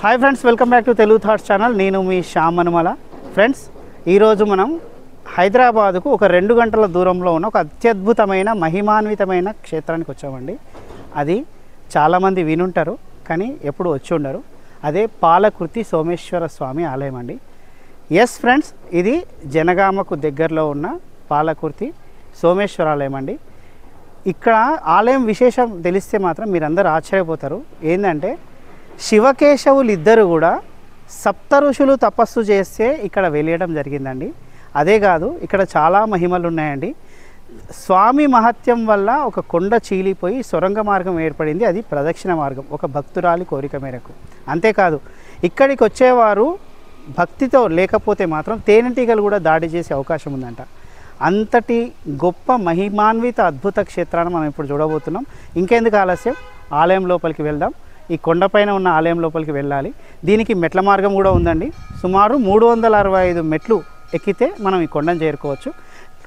Hi friends, welcome back to Telugu thoughts channel. నేను మీ Shyam Anumula. Friends, ఈరోజు మనం హైదరాబాదుకు ఒక 2 గంటల దూరంలో ఉన్న ఒక అత్యద్భుతమైన మహిమాన్వితమైన క్షేత్రానికి వచ్చామండి. అది చాలామంది వినుంటారు కానీ ఎప్పుడు వచ్చి ఉండరు. అదే పాలకుర్తి సోమేశ్వర స్వామి ఆలయం అండి. ఎస్ ఫ్రెండ్స్, ఇది జనగామకు దగ్గరలో ఉన్న పాలకుర్తి సోమేశ్వర ఆలయం అండి. ఇక్కడ ఆలయం విశేషం తెలిస్తే మాత్రం మీరందరూ ఆశ్చర్యపోతారు. ఏంటంటే శివకేశవులు ఇద్దరు కూడా సప్త ఋషులు తపస్సు చేస్తే ఇక్కడ వెలియడం జరిగిందండి. అదే కాదు, ఇక్కడ చాలా మహిమలు ఉన్నాయండి. స్వామి మహత్యం వల్ల ఒక కొండ చీలిపోయి సొరంగ మార్గం ఏర్పడింది. అది ప్రదక్షిణ మార్గం, ఒక భక్తురాలి కోరిక మేరకు. అంతేకాదు, ఇక్కడికి వచ్చేవారు భక్తితో లేకపోతే మాత్రం తేనెటీగలు కూడా దాడి చేసే అవకాశం ఉందంట. అంతటి గొప్ప మహిమాన్విత అద్భుత క్షేత్రాన్ని మనం ఇప్పుడు చూడబోతున్నాం. ఇంకెందుకు ఆలస్యం, ఆలయం లోపలికి వెళ్దాం. ఈ కొండపైన ఉన్న ఆలయం లోపలికి వెళ్ళాలి. దీనికి మెట్ల మార్గం కూడా ఉందండి. సుమారు 365 మెట్లు ఎక్కితే మనం ఈ కొండను చేరుకోవచ్చు.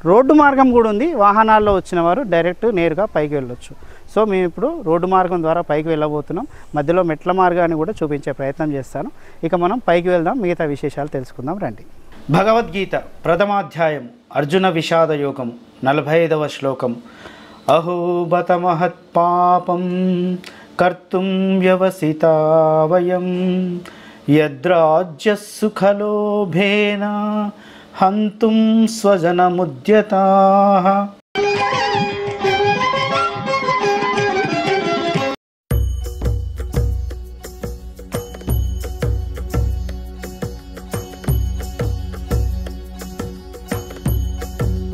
రోడ్డు మార్గం కూడా ఉంది. వాహనాల్లో వచ్చిన వారు డైరెక్ట్ నేరుగా పైకి వెళ్ళొచ్చు. సో మేము ఇప్పుడు రోడ్డు మార్గం ద్వారా పైకి వెళ్ళబోతున్నాం. మధ్యలో మెట్ల మార్గాన్ని కూడా చూపించే ప్రయత్నం చేస్తాను. ఇక మనం పైకి వెళ్దాం, మిగతా విశేషాలు తెలుసుకుందాం రండి. భగవద్గీత ప్రథమాధ్యాయం అర్జున విషాద యోగం 45వ శ్లోకం. అహోబత మహత్పాపం కర్తుం వ్యవసితా వయం యద్రాజ్య సుఖలోభేన హంతుం స్వజనముద్యతాః.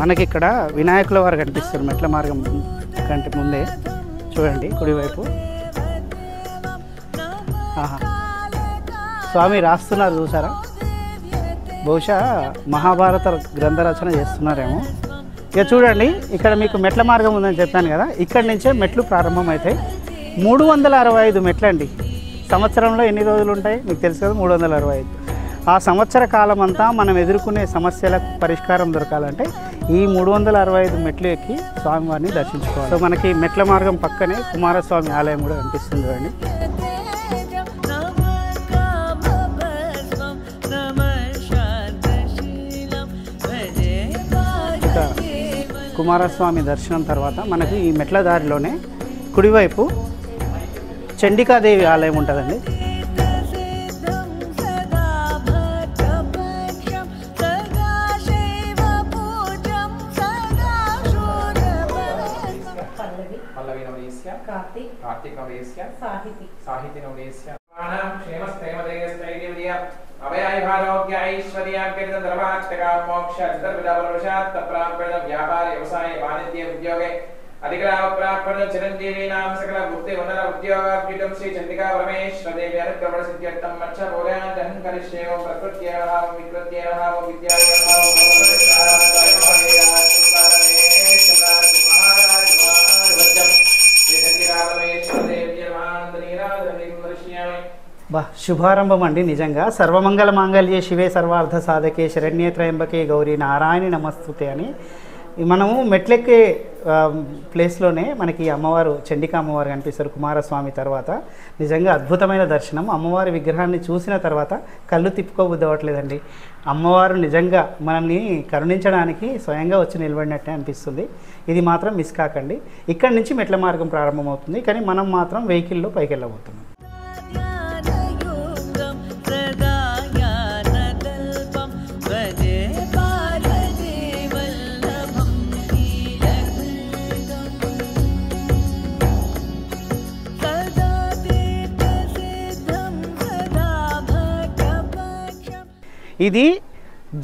మనకి ఇక్కడ వినాయకుల వారు కనిపిస్తారు మెట్ల మార్గం కంటే ముందే. చూడండి కుడివైపు. ఆహా, స్వామి రాస్తున్నారు చూసారా? బహుశా మహాభారత గ్రంథ రచన చేస్తున్నారేమో. ఇక చూడండి, ఇక్కడ మీకు మెట్ల మార్గం ఉందని చెప్పాను కదా. ఇక్కడి నుంచే మెట్లు ప్రారంభమవుతాయి. 365 మెట్లండి. సంవత్సరంలో ఎన్ని రోజులు ఉంటాయి మీకు తెలుసు కదా, 365. ఆ సంవత్సర కాలం అంతా మనం ఎదుర్కొనే సమస్యలకు పరిష్కారం దొరకాలంటే ఈ 365 మెట్లు ఎక్కి స్వామివారిని దర్శించుకోవాలి. సో మనకి మెట్ల మార్గం పక్కనే కుమారస్వామి ఆలయం కూడా కనిపిస్తుంది అండి. ఇక కుమారస్వామి దర్శనం తర్వాత మనకి ఈ మెట్ల దారిలోనే కుడివైపు చండికాదేవి ఆలయం ఉంటుందండి. కార్తిక్ నవదేశ్య సాహితి నవదేశ్య మానం క్షేమస్థైర్యదేయస్థైర్యవిద్య అభయాయుభారోగ్య ఐశ్వర్యార్పిత ధర్మార్థక మోక్ష చతుర్విధ ప్రాప్త వ్యాపార వ్యవసాయ వాణిజ్య ఉద్యోగే అధికలాభ ప్రాప్త చిరంజీవీనాం సకల భుక్తి వందన ఉద్యోగాభ్యుతం శ్రీ చండికా పరమేశ్వరదేవి అనుగ్రహణ సిద్ధ్యర్థం మచ్చ భోజనం కరిష్యేవం ప్రకృత్యేవహావం వికృత్యేవహావం విద్యాయేవహావం శుభారంభం అండి. నిజంగా సర్వమంగళ మాంగళ్యే శివే సర్వార్థ సాధకే శరణ్యే త్రయంబకే గౌరీ నారాయణి నమస్తుతే అని మనము మెట్లెక్కే ప్లేస్లోనే మనకి అమ్మవారు చండికా అమ్మవారు కనిపిస్తారు కుమారస్వామి తర్వాత. నిజంగా అద్భుతమైన దర్శనం. అమ్మవారి విగ్రహాన్ని చూసిన తర్వాత కళ్ళు తిప్పుకోబుద్దవట్లేదండి. అమ్మవారు నిజంగా మనల్ని కరుణించడానికి స్వయంగా వచ్చి నిలబడినట్టే అనిపిస్తుంది. ఇది మాత్రం మిస్ కాకండి. ఇక్కడి నుంచి మెట్ల మార్గం ప్రారంభమవుతుంది, కానీ మనం మాత్రం వెహికల్లో పైకి వెళ్ళబోతున్నాం. ఇది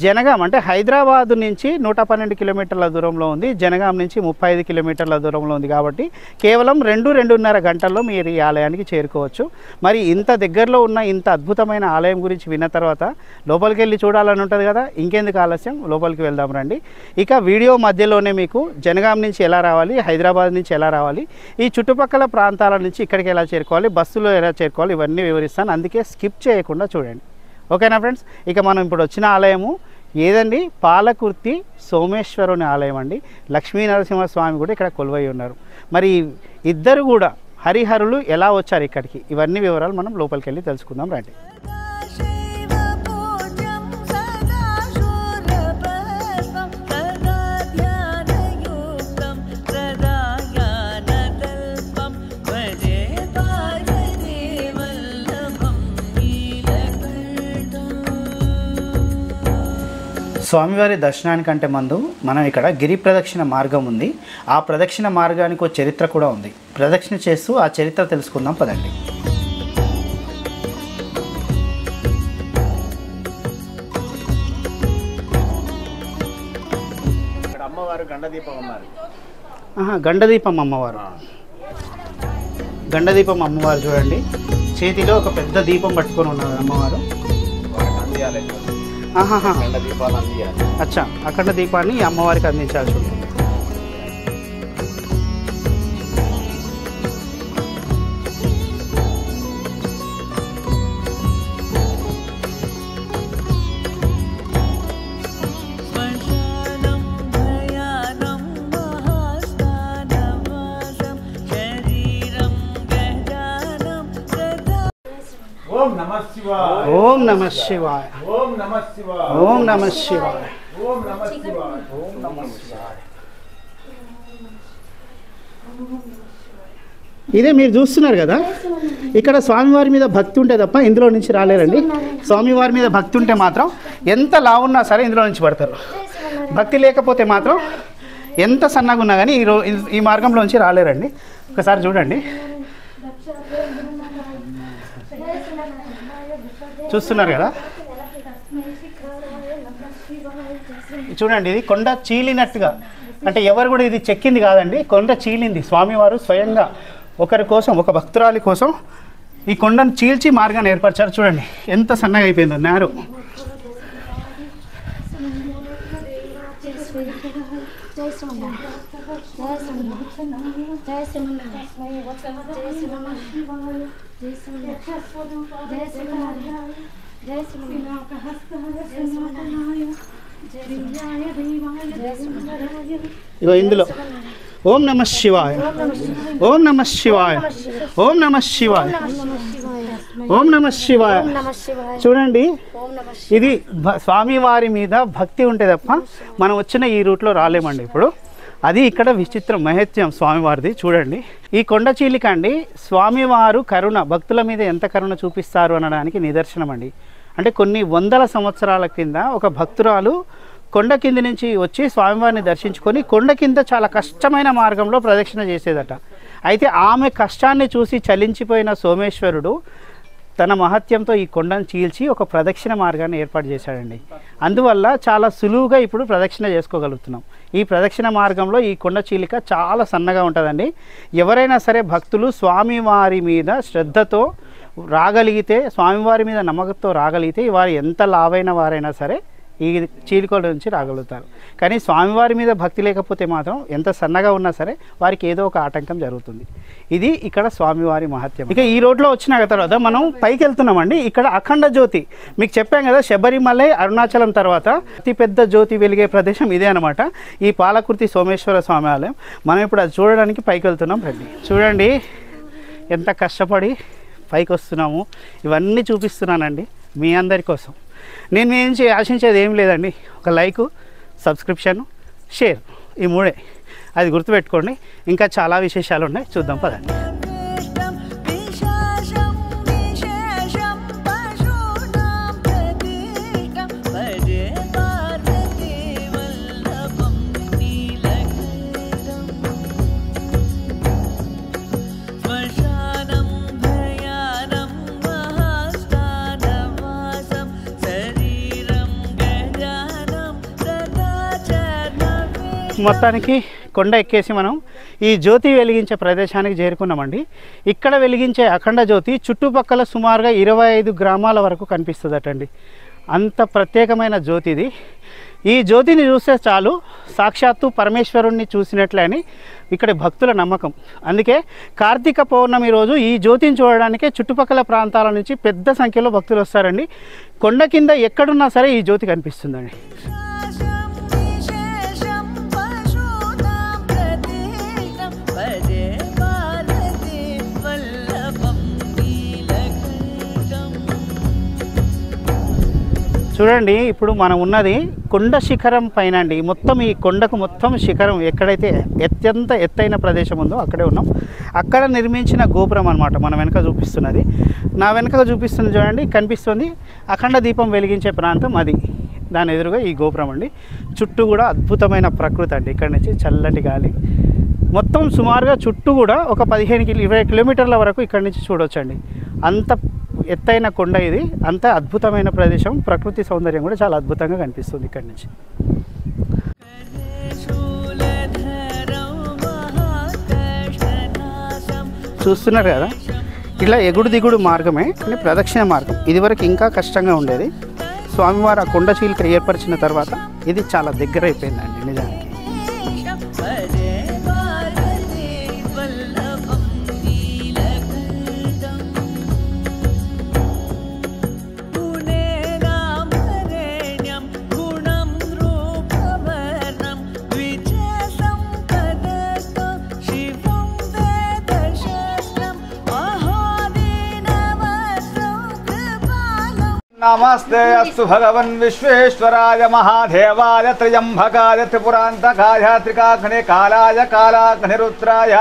జనగాం, అంటే హైదరాబాద్ నుంచి 112 కిలోమీటర్ల దూరంలో ఉంది. జనగాం నుంచి 35 కిలోమీటర్ల దూరంలో ఉంది. కాబట్టి కేవలం 2-2.5 గంటల్లో మీరు ఈ ఆలయానికి చేరుకోవచ్చు. మరి ఇంత దగ్గరలో ఉన్న ఇంత అద్భుతమైన ఆలయం గురించి విన్న తర్వాత లోపలికి వెళ్ళి చూడాలని ఉంటుంది కదా. ఇంకెందుకు ఆలస్యం, లోపలికి వెళ్దాం రండి. ఇక వీడియో మధ్యలోనే మీకు జనగాం నుంచి ఎలా రావాలి, హైదరాబాద్ నుంచి ఎలా రావాలి, ఈ చుట్టుపక్కల ప్రాంతాల నుంచి ఇక్కడికి ఎలా చేరుకోవాలి, బస్సులో ఎలా చేరుకోవాలి, ఇవన్నీ వివరిస్తాను. అందుకే స్కిప్ చేయకుండా చూడండి. ఓకేనా ఫ్రెండ్స్? ఇక మనం ఇప్పుడు వచ్చిన ఆలయము ఏదండి, పాలకుర్తి సోమేశ్వరుని ఆలయం అండి. లక్ష్మీ నరసింహస్వామి కూడా ఇక్కడ కొలువై ఉన్నారు. మరి ఇద్దరు కూడా హరిహరులు ఎలా వచ్చారు ఇక్కడికి, ఇవన్నీ వివరాలు మనం లోపలికి వెళ్ళి తెలుసుకుందాం రండి. స్వామివారి దర్శనానికంటే ముందు మనం ఇక్కడ గిరి ప్రదక్షిణ మార్గం ఉంది. ఆ ప్రదక్షిణ మార్గానికి ఒక చరిత్ర కూడా ఉంది. ప్రదక్షిణ చేస్తూ ఆ చరిత్ర తెలుసుకుందాం పదండి. ఇక్కడ అమ్మవారు గండదీపం అమ్మారు. గండదీపం అమ్మవారు. గండదీపం అమ్మవారు చూడండి, చేతిలో ఒక పెద్ద దీపం పట్టుకొని ఉన్నారు అమ్మవారు. అచ్చా, అఖండ దీపాన్ని అమ్మవారికి అందించాల్సి ఉంటుంది. ఓం నమః శివాయ. ఓం నమః శివాయ. ఓం నమః శివాయ. ఓం నమః శివాయ. ఓం నమః శివాయ. ఓం నమః శివాయ. ఇదే మీరు చూస్తున్నారు కదా, ఇక్కడ స్వామివారి మీద భక్తి ఉంటే తప్ప ఇందులో నుంచి రాలేరండి. స్వామివారి మీద భక్తి ఉంటే మాత్రం ఎంత లావున్నా సరే ఇందులో నుంచి పడతారు. భక్తి లేకపోతే మాత్రం ఎంత సన్నగా ఉన్నా కానీ ఈ మార్గంలో నుంచి రాలేరండి. ఒకసారి చూడండి, చూస్తున్నారు కదా, చూడండి ఇది కొండ చీలినట్టుగా, అంటే ఎవరు కూడా ఇది చెక్కింది కాదండి, కొండ చీలింది. స్వామివారు స్వయంగా ఒకరి కోసం, ఒక భక్తురాలి కోసం ఈ కొండను చీల్చి మార్గాన్ని ఏర్పరిచారు. చూడండి ఎంత సన్నగా అయిపోయిందో నేరు. ఇగో ఇందులో ఓం నమః శివాయ, ఓం నమః శివాయ, ఓం నమః శివాయ, ఓం నమః శివాయ. చూడండి, ఇది స్వామివారి మీద భక్తి ఉంటే తప్ప మనం వచ్చిన ఈ రూట్లో రాలేమండి. ఇప్పుడు అది ఇక్కడ విచిత్రం, మహత్యం స్వామివారిది. చూడండి, ఈ కొండ చీలిక అండి స్వామివారు కరుణ, భక్తుల మీద ఎంత కరుణ చూపిస్తారు అనడానికి నిదర్శనం అండి. అంటే కొన్ని వందల సంవత్సరాల కింద ఒక భక్తురాలు కొండ కింద నుంచి వచ్చి స్వామివారిని దర్శించుకొని కొండ కింద చాలా కష్టమైన మార్గంలో ప్రదక్షిణ చేసేదట. అయితే ఆమె కష్టాన్ని చూసి చలించిపోయిన సోమేశ్వరుడు తన మహత్యంతో ఈ కొండను చీల్చి ఒక ప్రదక్షిణ మార్గాన్ని ఏర్పాటు చేశాడండి. అందువల్ల చాలా సులువుగా ఇప్పుడు ప్రదక్షిణ చేసుకోగలుగుతున్నాం. ఈ ప్రదక్షిణ మార్గంలో ఈ కొండ చీలిక చాలా సన్నగా ఉంటుందండి. ఎవరైనా సరే భక్తులు స్వామివారి మీద శ్రద్ధతో రాగలిగితే, స్వామివారి మీద నమ్మకంతో రాగలిగితే వారు ఎంత లావైన వారైనా సరే ఈ చీలికల నుంచి రాగలుగుతారు. కానీ స్వామివారి మీద భక్తి లేకపోతే మాత్రం ఎంత సన్నగా ఉన్నా సరే వారికి ఏదో ఒక ఆటంకం జరుగుతుంది. ఇది ఇక్కడ స్వామివారి మహత్యం. ఇక ఈ రోడ్లో వచ్చిన తర్వాత మనం పైకి వెళ్తున్నామండి. ఇక్కడ అఖండ జ్యోతి మీకు చెప్పాం కదా, శబరిమలై అరుణాచలం తర్వాత అతిపెద్ద జ్యోతి వెలిగే ప్రదేశం ఇదే అనమాట, ఈ పాలకుర్తి సోమేశ్వర స్వామి ఆలయం. మనం ఇప్పుడు అది చూడడానికి పైకి వెళ్తున్నాం. రండి, చూడండి ఎంత కష్టపడి పైకి వస్తున్నాము. ఇవన్నీ చూపిస్తున్నానండి మీ అందరి కోసం. నేను మీ నుంచి ఆశించేది ఏం లేదండి, ఒక లైక్, సబ్స్క్రిప్షన్, షేర్, ఈ మూడే. అది గుర్తుపెట్టుకోండి. ఇంకా చాలా విశేషాలు ఉన్నాయి, చూద్దాం పదండి. మొత్తానికి కొండ ఎక్కేసి మనం ఈ జ్యోతి వెలిగించే ప్రదేశానికి చేరుకున్నామండి. ఇక్కడ వెలిగించే అఖండ జ్యోతి చుట్టుపక్కల సుమారుగా 25 గ్రామాల వరకు కనిపిస్తుందటండి. అంత ప్రత్యేకమైన జ్యోతి ఇది. ఈ జ్యోతిని చూస్తే చాలు సాక్షాత్తు పరమేశ్వరుణ్ణి చూసినట్లే అని ఇక్కడ భక్తుల నమ్మకం. అందుకే కార్తీక పౌర్ణమి రోజు ఈ జ్యోతిని చూడడానికే చుట్టుపక్కల ప్రాంతాల నుంచి పెద్ద సంఖ్యలో భక్తులు వస్తారండి. కొండ కింద ఎక్కడున్నా సరే ఈ జ్యోతి కనిపిస్తుందండి. చూడండి ఇప్పుడు మనం ఉన్నది కొండ శిఖరం పైన అండి. మొత్తం ఈ కొండకు మొత్తం శిఖరం ఎక్కడైతే అత్యంత ఎత్తైన ప్రదేశం ఉందో అక్కడే ఉన్నాం. అక్కడ నిర్మించిన గోపురం అనమాట మన వెనక చూపిస్తున్నది. నా వెనక చూపిస్తుంది చూడండి, కనిపిస్తుంది అఖండ దీపం వెలిగించే ప్రాంతం అది. దాని ఎదురుగా ఈ గోపురం అండి. చుట్టూ కూడా అద్భుతమైన ప్రకృతి అండి. ఇక్కడ నుంచి చల్లటి గాలి మొత్తం సుమారుగా చుట్టూ కూడా ఒక 15-20 కిలోమీటర్ల వరకు ఇక్కడ నుంచి చూడవచ్చండి. అంత ఎత్తైన కొండ ఇది. అంత అద్భుతమైన ప్రదేశం. ప్రకృతి సౌందర్యం కూడా చాలా అద్భుతంగా కనిపిస్తుంది ఇక్కడ నుంచి. చూస్తున్నారు కదా, ఇలా ఎగుడు దిగుడు మార్గమే కానీ ప్రదక్షిణ మార్గం. ఇదివరకు ఇంకా కష్టంగా ఉండేది. స్వామివారు ఆ కొండ చీలిక ఏర్పరిచిన తర్వాత ఇది చాలా దగ్గర అయిపోయిందండి నిజానికి. नमस्ते अस्तु भगवन् विश्वेश्वराय महादेवाय त्र्यंबकाय त्रिपुरान्तकाय त्रिकाग्ने कालाय कालाग्निरुद्राय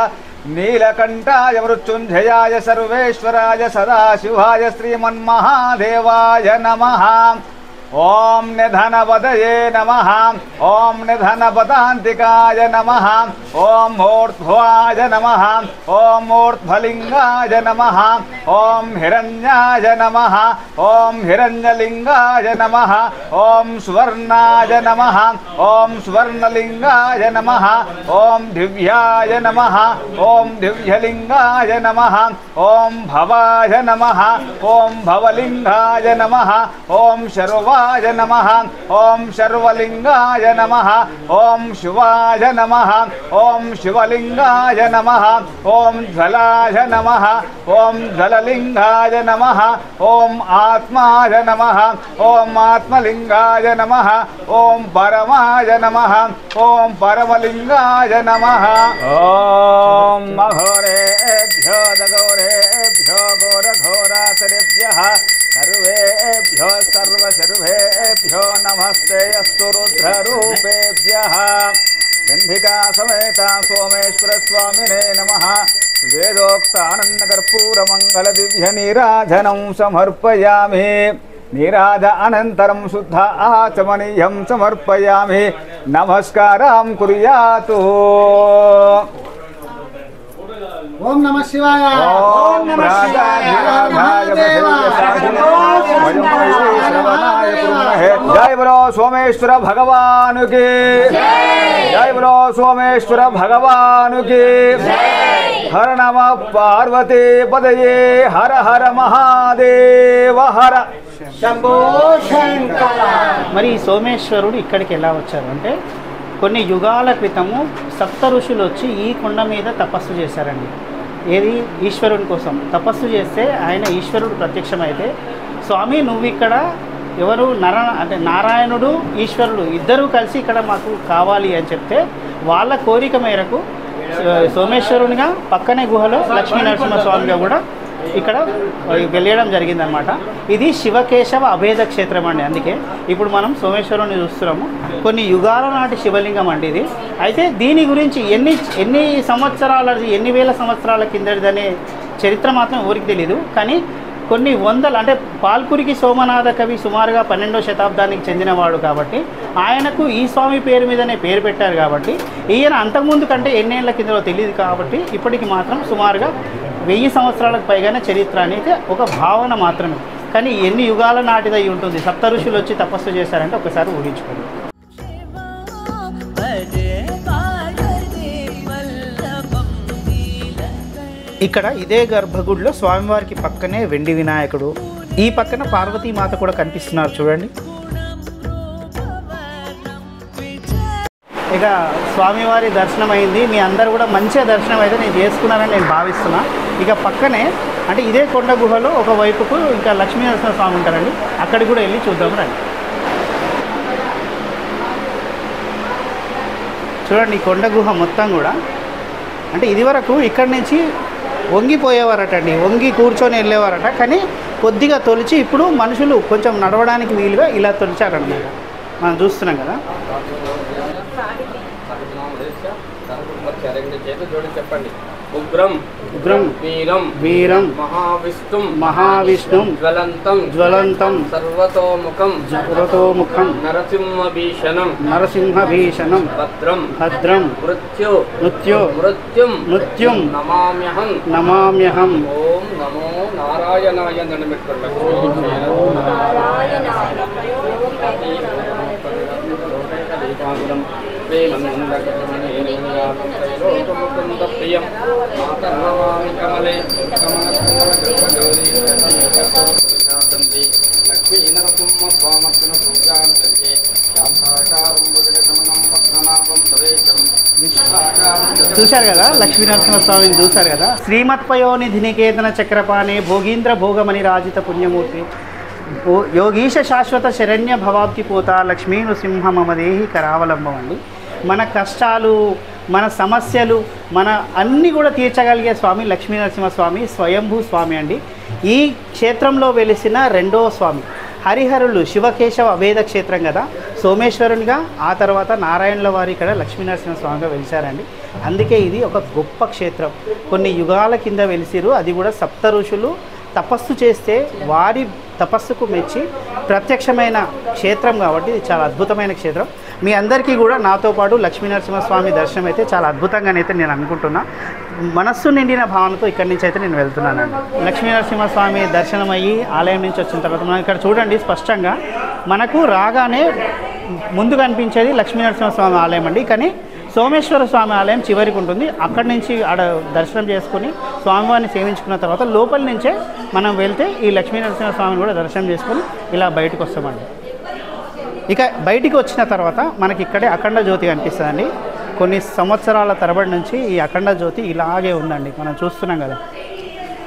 नीलकण्ठाय मृत्युञ्जयाय सर्वेश्वराय सदाशिवाय श्रीमन्महादेवाय नमः। ओम निधनपतये नमः। ओम निधनपदान्तिकाय नमः। ओम ऊर्ध्वाय नमः। ओम ऊर्ध्वलिंगाय नमः। ओम हिरण्याय नमः। ओम हिरण्यलिंगाय नमः। ओम स्वर्णाय नमः। ओम स्वर्णलिंगाय नमः। ओम दिव्याय नमः। ओम दिव्यलिंगाय नमः। ओम भवाय नमः। ओम भवलिंगाय नमः। ओम शर्वा नमः। ओम शर्वलिंगाय नमः। ओम शिवाय नमः। ओम शिवलिंगाय नमः। ओम ज्वलाय नमः। ओम ज्वललिंगाय नमः। ओम आत्माय नमः। ओम आत्मलिंगाय नमः। ओम परमाय नमः। ओम परमलिंगाय नमः। ओम मघोरेभ्यो दघोरेभ्यो घोरघोरातरेभ्यः सर्वेभ्यो सर्वशर्वेभ्यो नमस्ते अस्तु रुद्ररूपेभ्यः। चंडिका समेता सोमेश्वर स्वामिने नमः। वेदोक्त आनंदकर्पूर मंगल दिव्य नीराजनं समर्पयामि। नीराज अनन्तरं शुद्ध आचमनीयं समर्पयामि। नमस्कारं कुर्यातु। ओम नमः शिवाय। ओम जय बोलो सोमेश्वर भगवान की जय। बोलो सोमेश्वर भगवान की। हर नमः पार्वती पदये हर हर महादेव हर शंभो शंकर। మరి ఈ సోమేశ్వరుడు ఇక్కడికి ఎలా వచ్చారు అంటే కొన్ని యుగాల క్రితము సప్త ఋషులు వచ్చి ఈ కొండ మీద తపస్సు చేశారండి. ఏది ఈశ్వరుని కోసం తపస్సు చేస్తే ఆయన ఈశ్వరుడు ప్రత్యక్షమైతే, స్వామి నువ్వు ఇక్కడ ఎవరు అంటే నారాయణుడు ఈశ్వరుడు ఇద్దరూ కలిసి ఇక్కడ మాకు కావాలి అని చెప్తే వాళ్ళ కోరిక మేరకు సోమేశ్వరునిగా పక్కనే గుహలో లక్ష్మీ నరసింహస్వామిగా కూడా ఇక్కడ వెళ్ళడం జరిగిందనమాట. ఇది శివకేశవ అభేద క్షేత్రం అండి. అందుకే ఇప్పుడు మనం సోమేశ్వరుని చూస్తున్నాము. కొన్ని యుగాల నాటి శివలింగం అండి ఇది. అయితే దీని గురించి ఎన్ని సంవత్సరాలది, ఎన్ని వేల సంవత్సరాల కిందటిదనే చరిత్ర మాత్రం ఎవరికి తెలీదు. కానీ కొన్ని వందల అంటే పాల్కురికి సోమనాథ కవి సుమారుగా 12వ శతాబ్దానికి చెందినవాడు కాబట్టి ఆయనకు ఈ స్వామి పేరు మీదనే పేరు పెట్టారు. కాబట్టి ఈయన అంతకుముందు కంటే ఎన్నేళ్ల కిందలో తెలియదు. కాబట్టి ఇప్పటికి మాత్రం సుమారుగా 1000 సంవత్సరాలకు పైగానే చరిత్ర అనేది ఒక భావన మాత్రమే. కానీ ఎన్ని యుగాల నాటిదై ఉంటుంది. సప్త ఋషులు వచ్చి తపస్సు చేశారంటే ఒకసారి ఊహించుకోండి. ఇక్కడ ఇదే గర్భగుడిలో స్వామివారికి పక్కనే వెండి వినాయకుడు, ఈ పక్కన పార్వతీమాత కూడా కనిపిస్తున్నారు చూడండి. ఇక స్వామివారి దర్శనం అయింది. మీ అందరూ కూడా మంచిగా దర్శనం అయితే నేను చేసుకున్నానని నేను భావిస్తున్నా. ఇక పక్కనే అంటే ఇదే కొండ గుహలో ఒక వైపుకు ఇంకా లక్ష్మీ నరసింహ స్వామి ఉంటారండి. అక్కడికి కూడా వెళ్ళి చూద్దాం రండి. చూడండి ఈ కొండ గుహ మొత్తం కూడా అంటే ఇదివరకు ఇక్కడి నుంచి వంగిపోయేవారట అండి, వంగి కూర్చొని వెళ్ళేవారట. కానీ కొద్దిగా తొలిచి ఇప్పుడు మనుషులు కొంచెం నడవడానికి వీలుగా ఇలా తొలిచారనమాట. మనం చూస్తున్నాం కదా. చెప్పండి. ఉగ్రం ఉగ్రం వీరం వీరం మహావిష్ణుం మహావిష్ణుం జ్వలంతం జ్వలంతం సర్వతోముఖం సర్వతోముఖం నరసింహభీషణం నరసింహభీషణం భద్రం భద్రం మృత్యు మృత్యు మృత్యుం మృత్యుం నమామ్యహం నమామ్యహం. ఓం నమో నారాయణాయ దండమిట్టుకోండి. ప్రియం మాతర్నమామి కమలే లక్ష్మీ నరసింహ స్వామర్చన పూజాంతే శాంతాకారం భుజగమనం పద్మనాభం ప్రదేశం చూశారు కదా, లక్ష్మీనరసింహస్వామిని చూశారు కదా. శ్రీమత్పయోనిధి నికేతన చక్రపాణి భోగీంద్ర భోగమణి రాజిత పుణ్యమూర్తి యోగీశ శాశ్వత శరణ్య భవాబ్ది పోత లక్ష్మీ నృసింహ మమదేహి కరావలంబం అండి. మన కష్టాలు, మన సమస్యలు, మన అన్నీ కూడా తీర్చగలిగే స్వామి లక్ష్మీనరసింహస్వామి స్వయంభూ స్వామి అండి. ఈ క్షేత్రంలో వెలిసిన రెండవ స్వామి. హరిహరులు శివకేశవ అభేద క్షేత్రం కదా, సోమేశ్వరునిగా ఆ తర్వాత నారాయణుల వారి ఇక్కడ లక్ష్మీనరసింహస్వామిగా వెలిశారండి. అందుకే ఇది ఒక గొప్ప క్షేత్రం. కొన్ని యుగాల కింద వెలిసిరు. అది కూడా సప్త ఋషులు తపస్సు చేస్తే వారి తపస్సుకు మెచ్చి ప్రత్యక్షమైన క్షేత్రం కాబట్టి ఇది చాలా అద్భుతమైన క్షేత్రం. మీ అందరికీ కూడా నాతో పాటు లక్ష్మీనరసింహస్వామి దర్శనం అయితే చాలా అద్భుతంగానైతే నేను అనుకుంటున్నా. మనస్సు నిండిన భావనతో ఇక్కడి నుంచి అయితే నేను వెళ్తున్నానండి. లక్ష్మీనరసింహస్వామి దర్శనం అయ్యి ఆలయం నుంచి వచ్చిన తర్వాత మనం ఇక్కడ చూడండి స్పష్టంగా మనకు రాగానే ముందు కనిపించేది లక్ష్మీనరసింహస్వామి ఆలయం అండి. కానీ సోమేశ్వర స్వామి ఆలయం చివరికి ఉంటుంది. అక్కడి నుంచి ఆడ దర్శనం చేసుకుని స్వామివారిని సేవించుకున్న తర్వాత లోపల నుంచే మనం వెళ్తే ఈ లక్ష్మీనరసింహస్వామిని కూడా దర్శనం చేసుకొని ఇలా బయటకు వస్తామండి. ఇక బయటికి వచ్చిన తర్వాత మనకి ఇక్కడే అఖండ జ్యోతి కనిపిస్తుందండి. కొన్ని సంవత్సరాల తరబడి నుంచి ఈ అఖండ జ్యోతి ఇలాగే ఉందండి, మనం చూస్తున్నాం కదా.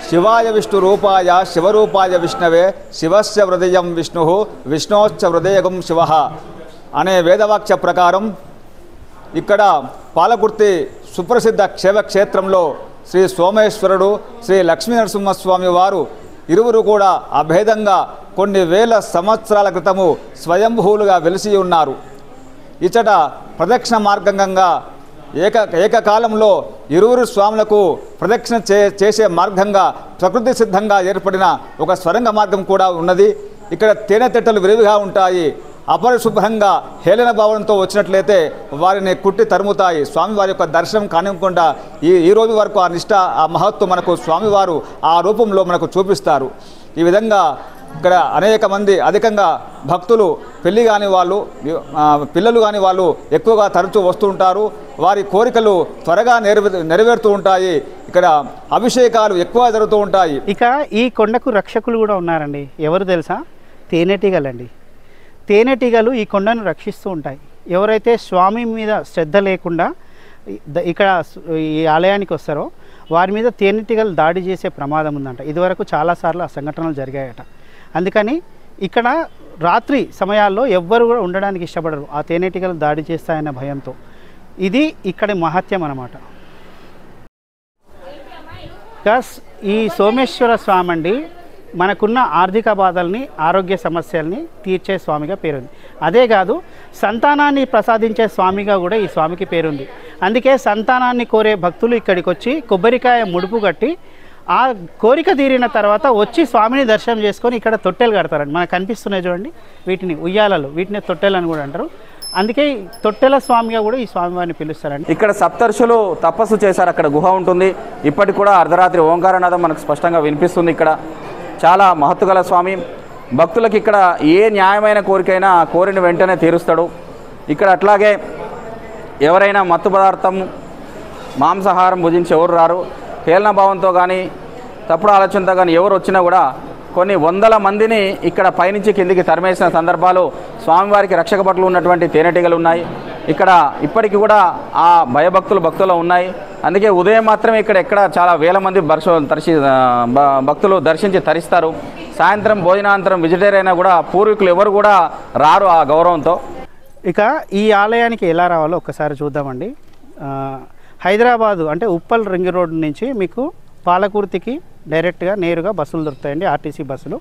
శివాయ విష్ణు రూపాయ శివరూపాయ విష్ణవే శివస్య హృదయం విష్ణు విష్ణోశ్చ హృదయగం శివ అనే వేదవాక్య ప్రకారం ఇక్కడ పాలకుర్తి సుప్రసిద్ధ క్షేత్రంలో శ్రీ సోమేశ్వరుడు, శ్రీ లక్ష్మీనరసింహస్వామి వారు ఇరువురు కూడా అభేదంగా కొన్ని వేల సంవత్సరాల క్రితము స్వయంభూలుగా వెలిసి ఉన్నారు. ఇచ్చట ప్రదక్షిణ మార్గంగా ఏకకాలంలో ఇరువురు స్వాములకు ప్రదక్షిణ చేసే మార్గంగా ప్రకృతి సిద్ధంగా ఏర్పడిన ఒక స్వరంగ మార్గం కూడా ఉన్నది. ఇక్కడ తేనెతెట్టలు విరివిగా ఉంటాయి. అపరిశుభ్రంగా హేళన భావంతో వచ్చినట్లయితే వారిని కుట్టి తరుముతాయి. స్వామివారి యొక్క దర్శనం కానివ్వకుండా ఈ రోజు వరకు ఆ నిష్ట, ఆ మహత్వం మనకు స్వామివారు ఆ రూపంలో మనకు చూపిస్తారు. ఈ విధంగా ఇక్కడ అనేక మంది అధికంగా భక్తులు పెళ్లి కాని వాళ్ళు, పిల్లలు కాని వాళ్ళు ఎక్కువగా తరచూ వస్తూ ఉంటారు. వారి కోరికలు త్వరగా నెరవేరుతూ ఉంటాయి. ఇక్కడ అభిషేకాలు ఎక్కువ జరుగుతూ ఉంటాయి. ఇక ఈ కొండకు రక్షకులు కూడా ఉన్నారండి. ఎవరు తెలుసా? తేనెటీగలండి. తేనెటీగలు ఈ కొండను రక్షిస్తూ ఉంటాయి. ఎవరైతే స్వామి మీద శ్రద్ధ లేకుండా ఇక్కడ ఈ ఆలయానికి వస్తారో వారి మీద తేనెటీగలు దాడి చేసే ప్రమాదం ఉందంట. ఇదివరకు చాలాసార్లు ఆ సంఘటనలు జరిగాయట. అందుకని ఇక్కడ రాత్రి సమయాల్లో ఎవ్వరు కూడా ఉండడానికి ఇష్టపడరు, ఆ తేనెటీగలు దాడి చేస్తాయన్న భయంతో. ఇది ఇక్కడి మహత్యం అన్నమాట. ఈ సోమేశ్వర స్వామి అండి మనకున్న ఆర్థిక బాధల్ని, ఆరోగ్య సమస్యల్ని తీర్చే స్వామిగా పేరుంది. అదే కాదు, సంతానాన్ని ప్రసాదించే స్వామిగా కూడా ఈ స్వామికి పేరుంది. అందుకే సంతానాన్ని కోరే భక్తులు ఇక్కడికి వచ్చి కొబ్బరికాయ ముడుపు కట్టి ఆ కోరిక తీరిన తర్వాత వచ్చి స్వామిని దర్శనం చేసుకొని ఇక్కడ తొట్టెలు కడతారండి. మనకు కనిపిస్తున్నాయి చూడండి, వీటిని ఉయ్యాలలు, వీటిని తొట్టెలు అని కూడా అంటారు. అందుకే తొట్టెల స్వామిగా కూడా ఈ స్వామివారిని పిలుస్తారండి. ఇక్కడ సప్తర్షులు తపస్సు చేశారు. అక్కడ గుహ ఉంటుంది. ఇప్పటికి కూడా అర్ధరాత్రి ఓంకారనాదం మనకు స్పష్టంగా వినిపిస్తుంది. ఇక్కడ చాలా మహత్తుగల స్వామి. భక్తులకు ఇక్కడ ఏ న్యాయమైన కోరికైనా కోరిన వెంటనే తీరుస్తాడు. ఇక్కడ అట్లాగే ఎవరైనా మత్తు పదార్థం, మాంసాహారం భుజించి ఎవరు రారు. హేళన భావంతో కానీ తప్పుడు ఆలోచనతో కానీ ఎవరు వచ్చినా కూడా కొన్ని వందల మందిని ఇక్కడ పైనుంచి కిందికి తరిమేసిన సందర్భాలు స్వామివారికి రక్షక భటులు ఉన్నటువంటి తేనెటీగలు ఉన్నాయి. ఇక్కడ ఇప్పటికీ కూడా ఆ భక్తులు ఉన్నాయి. అందుకే ఉదయం మాత్రమే ఎక్కడ చాలా వేల మంది భక్తులు దర్శించి తరిస్తారు. సాయంత్రం భోజనాంతరం వెజిటేరియన్ అయినా కూడా పూర్వీకులు ఎవరు కూడా రారు ఆ గౌరవంతో. ఇక ఈ ఆలయానికి ఎలా రావాలో ఒక్కసారి చూద్దామండి. హైదరాబాదు అంటే ఉప్పల్ రింగ్ రోడ్ నుంచి మీకు పాలకుర్తికి డైరెక్ట్గా నేరుగా బస్సులు దొరుకుతాయండి, ఆర్టీసీ బస్సులు.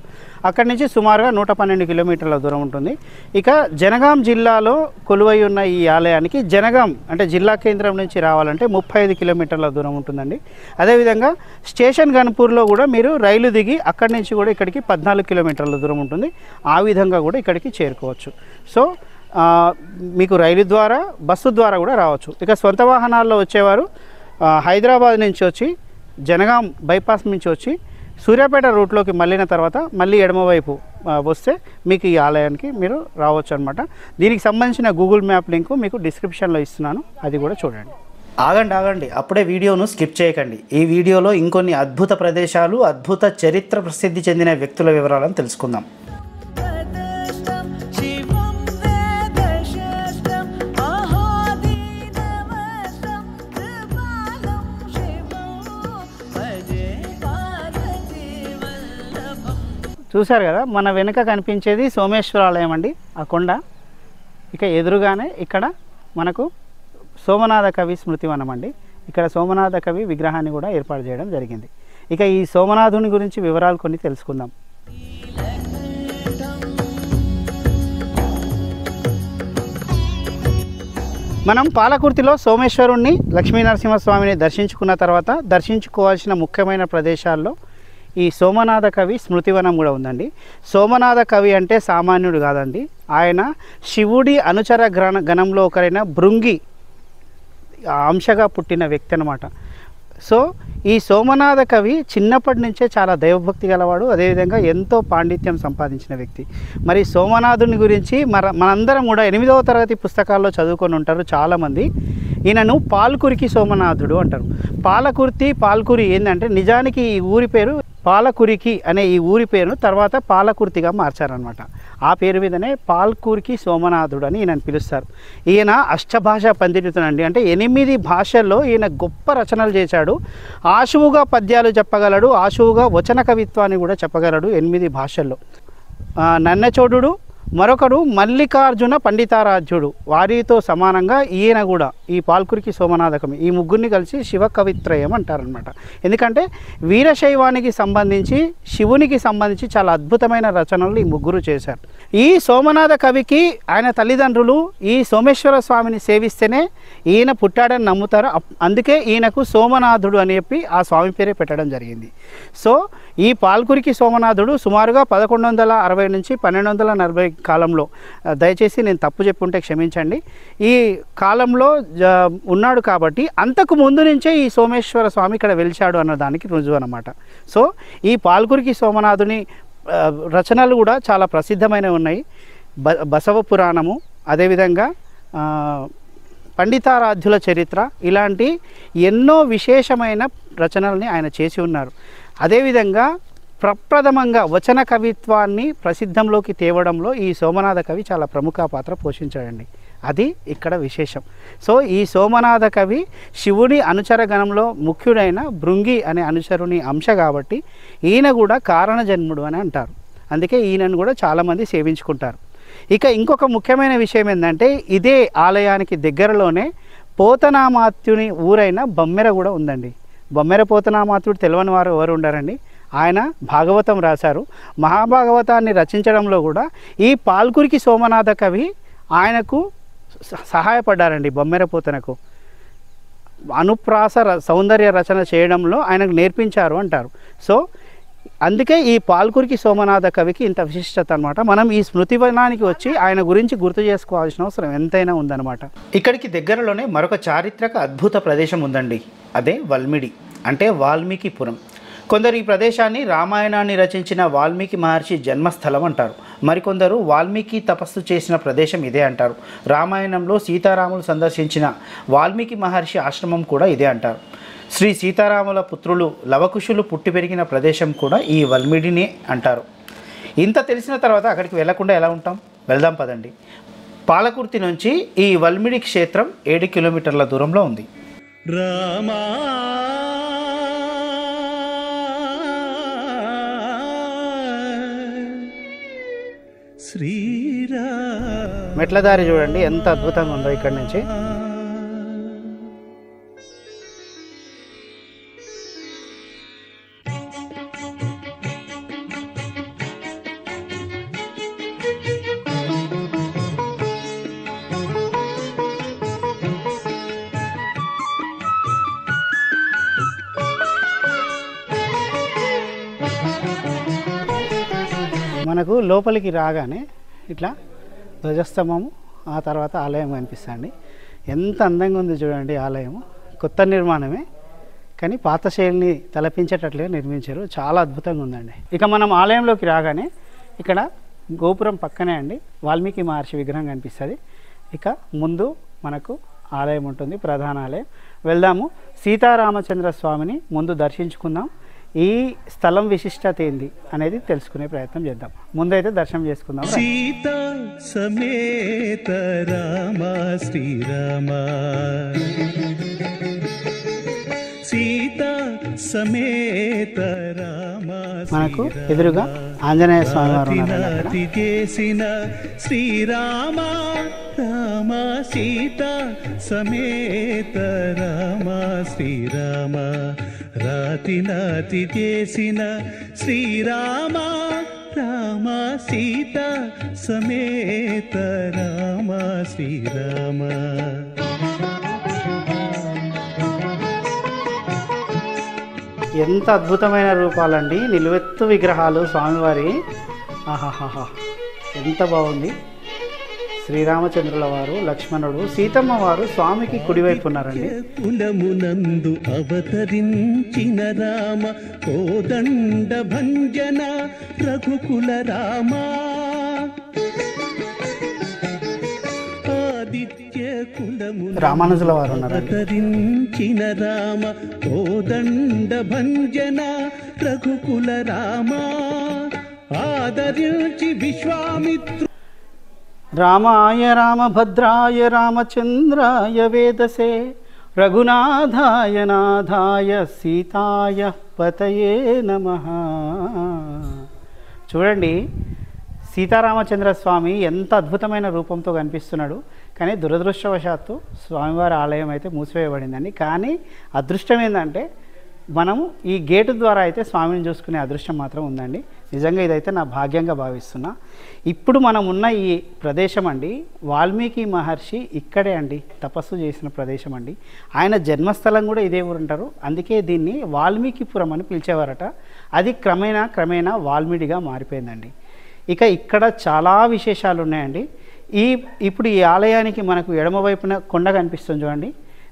అక్కడి నుంచి సుమారుగా 112 కిలోమీటర్ల దూరం ఉంటుంది. ఇక జనగాం జిల్లాలో కొలువై ఉన్న ఈ ఆలయానికి జనగాం అంటే జిల్లా కేంద్రం నుంచి రావాలంటే 35 కిలోమీటర్ల దూరం ఉంటుందండి. అదేవిధంగా స్టేషన్ గన్పూర్లో కూడా మీరు రైలు దిగి అక్కడి నుంచి కూడా ఇక్కడికి 14 కిలోమీటర్ల దూరం ఉంటుంది. ఆ విధంగా కూడా ఇక్కడికి చేరుకోవచ్చు. సో మీకు రైలు ద్వారా బస్సు ద్వారా కూడా రావచ్చు. ఇక సొంత వాహనాల్లో వచ్చేవారు హైదరాబాద్ నుంచి వచ్చి జనగాం బైపాస్ నుంచి వచ్చి సూర్యాపేట రూట్లోకి మళ్ళిన తర్వాత మళ్ళీ ఎడమవైపు వస్తే మీకు ఈ ఆలయానికి మీరు రావచ్చు అనమాట. దీనికి సంబంధించిన గూగుల్ మ్యాప్ లింకు మీకు డిస్క్రిప్షన్లో ఇస్తున్నాను, అది కూడా చూడండి. ఆగండి, అప్పుడే వీడియోను స్కిప్ చేయకండి. ఈ వీడియోలో ఇంకొన్ని అద్భుత ప్రదేశాలు, అద్భుత చరిత్ర ప్రసిద్ధి చెందిన వ్యక్తుల వివరాలను తెలుసుకుందాం. చూశారు కదా, మన వెనుక కనిపించేది సోమేశ్వర ఆలయం అండి, ఆ కొండ. ఇక ఎదురుగానే ఇక్కడ మనకు సోమనాథ కవి స్మృతివనం అండి. ఇక్కడ సోమనాథ కవి విగ్రహాన్ని కూడా ఏర్పాటు చేయడం జరిగింది. ఇక ఈ సోమనాథుని గురించి వివరాలు కొన్ని తెలుసుకుందాం. మనం పాలకుర్తిలో సోమేశ్వరుణ్ణి, లక్ష్మీనరసింహస్వామిని దర్శించుకున్న తర్వాత దర్శించుకోవాల్సిన ముఖ్యమైన ప్రదేశాల్లో ఈ సోమనాథ కవి స్మృతివనం కూడా ఉందండి. సోమనాథ కవి అంటే సామాన్యుడు కాదండి, ఆయన శివుడి అనుచర గణంలో ఒకరైన భృంగి అంశగా పుట్టిన వ్యక్తి అన్నమాట. సో ఈ సోమనాథ కవి చిన్నప్పటి నుంచే చాలా దైవభక్తి గలవాడు, అదేవిధంగా ఎంతో పాండిత్యం సంపాదించిన వ్యక్తి. మరి సోమనాథుని గురించి మనందరం కూడా 8వ తరగతి పుస్తకాల్లో చదువుకొని ఉంటారు చాలామంది. ఈయనను పాల్కురికి సోమనాథుడు అంటారు. పాల్కురి ఏంటంటే నిజానికి ఈ ఊరి పేరు పాలకురికి అనే ఈ ఊరి పేరును తర్వాత పాలకుర్తిగా మార్చారనమాట. ఆ పేరు మీదనే పాల్కురికి సోమనాథుడు అని ఈయనను పిలుస్తారు. ఈయన అష్టభాషా పండితుడండి, అంటే 8 భాషల్లో ఈయన గొప్ప రచనలు చేశాడు. ఆశువుగా పద్యాలు చెప్పగలడు, ఆశువుగా వచన కవిత్వాన్ని కూడా చెప్పగలడు 8 భాషల్లో. నన్నచోడుడు, మరొకడు మల్లికార్జున పండితారాధ్యుడు, వారితో సమానంగా ఈయన కూడా ఈ పాల్కురికి సోమనాథకమి, ఈ ముగ్గురిని కలిసి శివ కవిత్రయం అంటారనమాట. ఎందుకంటే వీరశైవానికి సంబంధించి, శివునికి సంబంధించి చాలా అద్భుతమైన రచనలు ఈ ముగ్గురు చేశారు. ఈ సోమనాథ కవికి ఆయన తల్లిదండ్రులు ఈ సోమేశ్వర స్వామిని సేవిస్తేనే ఈయన పుట్టాడని నమ్ముతారు. అందుకే ఈయనకు సోమనాథుడు అని చెప్పి ఆ స్వామి పేరే పెట్టడం జరిగింది. సో ఈ పాల్కురికి సోమనాథుడు సుమారుగా 1160 నుంచి 1240 కాలంలో, దయచేసి నేను తప్పు చెప్పి ఉంటే క్షమించండి, ఈ కాలంలో ఉన్నాడు. కాబట్టి అంతకు ముందు నుంచే ఈ సోమేశ్వర స్వామి ఇక్కడ వెలిచాడు అన్నదానికి రుజువు అన్నమాట. సో ఈ పాల్కురికి సోమనాథుని రచనలు కూడా చాలా ప్రసిద్ధమైనవి ఉన్నాయి. బసవ పురాణము, అదేవిధంగా పండితారాధ్యుల చరిత్ర, ఇలాంటి ఎన్నో విశేషమైన రచనల్ని ఆయన చేసి ఉన్నారు. అదేవిధంగా ప్రప్రథమంగా వచన కవిత్వాన్ని ప్రసిద్ధంలోకి తేవడంలో ఈ సోమనాథ కవి చాలా ప్రముఖ పాత్ర పోషించాడండి. అది ఇక్కడ విశేషం. సో ఈ సోమనాథ కవి శివుడి అనుచర గణంలో ముఖ్యుడైన భృంగి అనే అనుచరుని అంశ కాబట్టి ఈయన కూడా కారణ జన్ముడు అని అంటారు. అందుకే ఈయనను కూడా చాలామంది సేవించుకుంటారు. ఇక ఇంకొక ముఖ్యమైన విషయం ఏంటంటే ఇదే ఆలయానికి దగ్గరలోనే పోతనామాత్యుని ఊరైన బొమ్మెర కూడా ఉందండి. బొమ్మెర పోతనామాత్యుడు తెలియని వారు ఎవరు ఉండారండి. ఆయన భాగవతం రాశారు. మహాభాగవతాన్ని రచించడంలో కూడా ఈ పాల్కురికి సోమనాథ కవి ఆయనకు సహాయపడ్డారండి. బొమ్మెర పోతనకు అనుప్రాస సౌందర్య రచన చేయడంలో ఆయనకు నేర్పించారు అంటారు. సో అందుకే ఈ పాల్కురికి సోమనాథ కవికి ఇంత విశిష్టత అనమాట. మనం ఈ స్మృతివనానికి వచ్చి ఆయన గురించి గుర్తు చేసుకోవాల్సిన అవసరం ఎంతైనా ఉందన్నమాట. ఇక్కడికి దగ్గరలోనే మరొక చారిత్రక అద్భుత ప్రదేశం ఉందండి, అదే వల్మిడి అంటే వాల్మీకిపురం. కొందరు ఈ ప్రదేశాన్ని రామాయణాన్ని రచించిన వాల్మీకి మహర్షి జన్మస్థలం అంటారు. మరికొందరు వాల్మీకి తపస్సు చేసిన ప్రదేశం ఇదే అంటారు. రామాయణంలో సీతారాములు సందర్శించిన వాల్మీకి మహర్షి ఆశ్రమం కూడా ఇదే అంటారు. శ్రీ సీతారాముల పుత్రులు లవకుశులు పుట్టి పెరిగిన ప్రదేశం కూడా ఈ వల్మిడిని అంటారు. ఇంత తెలిసిన తర్వాత అక్కడికి వెళ్లకుండా ఎలా ఉంటాం? వెళ్దాం పదండి. పాలకుర్తి నుంచి ఈ వల్మిడి క్షేత్రం 7 కిలోమీటర్ల దూరంలో ఉంది. మెట్లదారి చూడండి ఎంత అద్భుతంగా ఉందో ఇక్కడి నుంచి. మనకు లోపలికి రాగానే ఇట్లా ధ్వజస్తంభము, ఆ తర్వాత ఆలయం కనిపిస్తుంది. ఎంత అందంగా ఉంది చూడండి. ఆలయము కొత్త నిర్మాణమే, కానీ పాత శైలిని తలపించేటట్లుగా నిర్మించారు. చాలా అద్భుతంగా ఉందండి. ఇక మనం ఆలయంలోకి రాగానే ఇక్కడ గోపురం పక్కనే అండి వాల్మీకి మహర్షి విగ్రహం కనిపిస్తుంది. ఇక ముందు మనకు ఆలయం ఉంటుంది, ప్రధాన ఆలయం. వెళ్దాము, సీతారామచంద్ర స్వామిని ముందు దర్శించుకుందాం. ఈ స్థలం విశిష్టత ఏంది అనేది తెలుసుకునే ప్రయత్నం చేద్దాం. ముందైతే దర్శనం చేసుకుందాం. సీతా సమేత రామ శ్రీరామ, సీతా సమేత రామ మనకు ఎదురుగా ఆంజనేయ స్వామి వారు ఉన్నారు. చేసిన శ్రీరామ రామ, సీతా సమేత రామ శ్రీరామ, రాతి నాతి చేసిన శ్రీరామ రామ, సీతా సమేత రామ శ్రీరామ. ఎంత అద్భుతమైన రూపాలండి, నిలువెత్తు విగ్రహాలు స్వామివారి. ఆహాహా, ఎంత బాగుంది. శ్రీరామచంద్రుల వారు, లక్ష్మణుడు, సీతమ్మ వారు స్వామికి కుడివైపు ఉన్నారండి. కులమునందు అవతరించిన రామ, కోదండ భంజన రఘుకుల రామ, ఆదిత్య కులము రామానుజుల వారు ఉన్నారు. అవతరించిన రామ, కోదండ భంజన రఘుకుల రామ, ఆదరించి విశ్వామిత్రు రామాయ రామభద్రాయ రామచంద్రాయ వేదసే, రఘునాథాయ నాథాయ సీతాయ పతయే నమః. చూడండి, సీతారామచంద్ర స్వామి ఎంత అద్భుతమైన రూపంతో కనిపిస్తున్నాడు. కానీ దురదృష్టవశాత్తు స్వామివారి ఆలయం అయితే మూసివేయబడిందండి. కానీ అదృష్టం ఏంటంటే మనము ఈ గేటు ద్వారా అయితే స్వామిని చూసుకునే అదృష్టం మాత్రం ఉందండి. నిజంగా ఇదైతే నా భాగ్యంగా భావిస్తున్నా. ఇప్పుడు మనం ఉన్న ఈ ప్రదేశం అండి వాల్మీకి మహర్షి ఇక్కడే అండి తపస్సు చేసిన ప్రదేశం అండి. ఆయన జన్మస్థలం కూడా ఇదే ఊరంటారు. అందుకే దీన్ని వాల్మీకిపురం అని పిలిచేవారట. అది క్రమేణా వాల్మీడిగా మారిపోయిందండి. ఇక ఇక్కడ చాలా విశేషాలు ఉన్నాయండి. ఇప్పుడు ఈ ఆలయానికి మనకు ఎడమవైపున కొండ కనిపిస్తుంది చూడండి.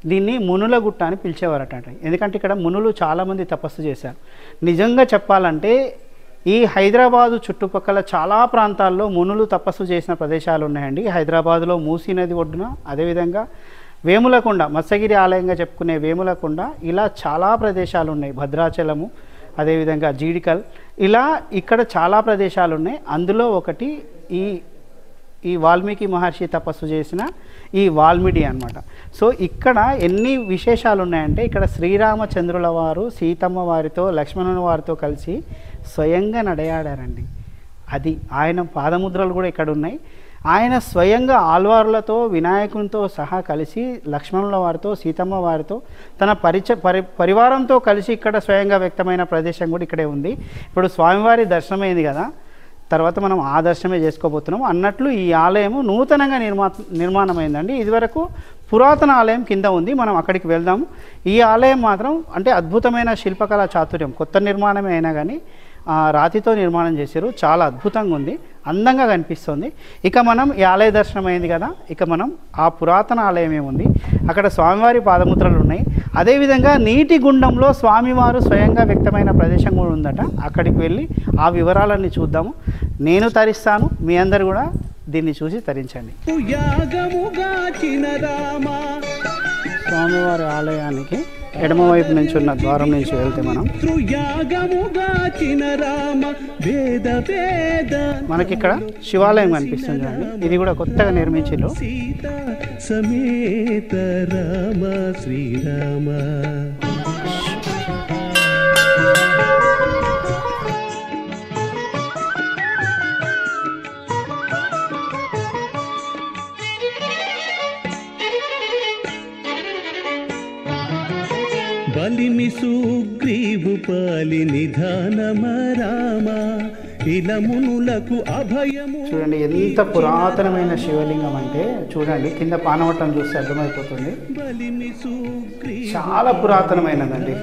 దీన్ని మునుల గుట్ట అని పిలిచేవారట. ఎందుకంటే ఇక్కడ మునులు చాలామంది తపస్సు చేశారు. నిజంగా చెప్పాలంటే ఈ హైదరాబాదు చుట్టుపక్కల చాలా ప్రాంతాల్లో మునులు తపస్సు చేసిన ప్రదేశాలు ఉన్నాయండి. హైదరాబాదులో మూసీ నది ఒడ్డున, అదేవిధంగా వేములకొండ, మత్స్యగిరి ఆలయంగా చెప్పుకునే వేములకొండ, ఇలా చాలా ప్రదేశాలు ఉన్నాయి. భద్రాచలము, అదేవిధంగా జీడికల్, ఇలా ఇక్కడ చాలా ప్రదేశాలు ఉన్నాయి. అందులో ఒకటి ఈ వాల్మీకి మహర్షి తపస్సు చేసిన ఈ వాల్మీడి అన్నమాట. సో ఇక్కడ ఎన్ని విశేషాలు ఉన్నాయంటే, ఇక్కడ శ్రీరామచంద్రుల వారు సీతమ్మ వారితో, లక్ష్మణుని వారితో కలిసి స్వయంగా నడయాడారండి. అది ఆయన పాదముద్రలు కూడా ఇక్కడ ఉన్నాయి. ఆయన స్వయంగా ఆల్వార్లతో, వినాయకునితో సహా కలిసి లక్ష్మణుల వారితో, సీతమ్మ వారితో, తన పరివారంతో కలిసి ఇక్కడ స్వయంగా వ్యక్తమైన ప్రదేశం కూడా ఇక్కడే ఉంది. ఇప్పుడు స్వామివారి దర్శనమైంది కదా, తర్వాత మనం ఆ దర్శనమే చేసుకోబోతున్నాం. అన్నట్లు ఈ ఆలయము నూతనంగా నిర్మాణమైందండి. ఇదివరకు పురాతన ఆలయం కింద ఉంది. మనం అక్కడికి వెళ్దాము. ఈ ఆలయం మాత్రం అంటే అద్భుతమైన శిల్పకళా చాతుర్యం, కొత్త నిర్మాణమే అయినా కానీ రాతితో నిర్మాణం చేశారు. చాలా అద్భుతంగా ఉంది, అందంగా కనిపిస్తుంది. ఇక మనం ఈ ఆలయ దర్శనం అయింది కదా, ఇక మనం ఆ పురాతన ఆలయం ఏముంది, అక్కడ స్వామివారి పాదముద్రలు ఉన్నాయి. అదేవిధంగా నీటి గుండంలో స్వామివారు స్వయంగా వ్యక్తమైన ప్రదేశం కూడా ఉందట. అక్కడికి వెళ్ళి ఆ వివరాలన్నీ చూద్దాము. నేను తరిస్తాను, మీ అందరు కూడా దీన్ని చూసి తరించండి. స్వామివారి ఆలయానికి ఎడమవైపు నుంచి ఉన్న ద్వారం నుంచి వెళ్తే మనకి ఇక్కడ శివాలయం కనిపిస్తుంది అండి. ఇది కూడా కొత్తగా నిర్మించారు. సీతా సమేత రామ శ్రీరామ. బలిమి సుగ్రీవు పాలి నిధానమ రామ, ఇలమునులకు అభయము. చూడండి ఎంత పురాతనమైన శివలింగం అంటే, చూడండి కింద పానవట్టం చూస్తే అర్థమైపోతుంది, చాలా పురాతనమైనదండి.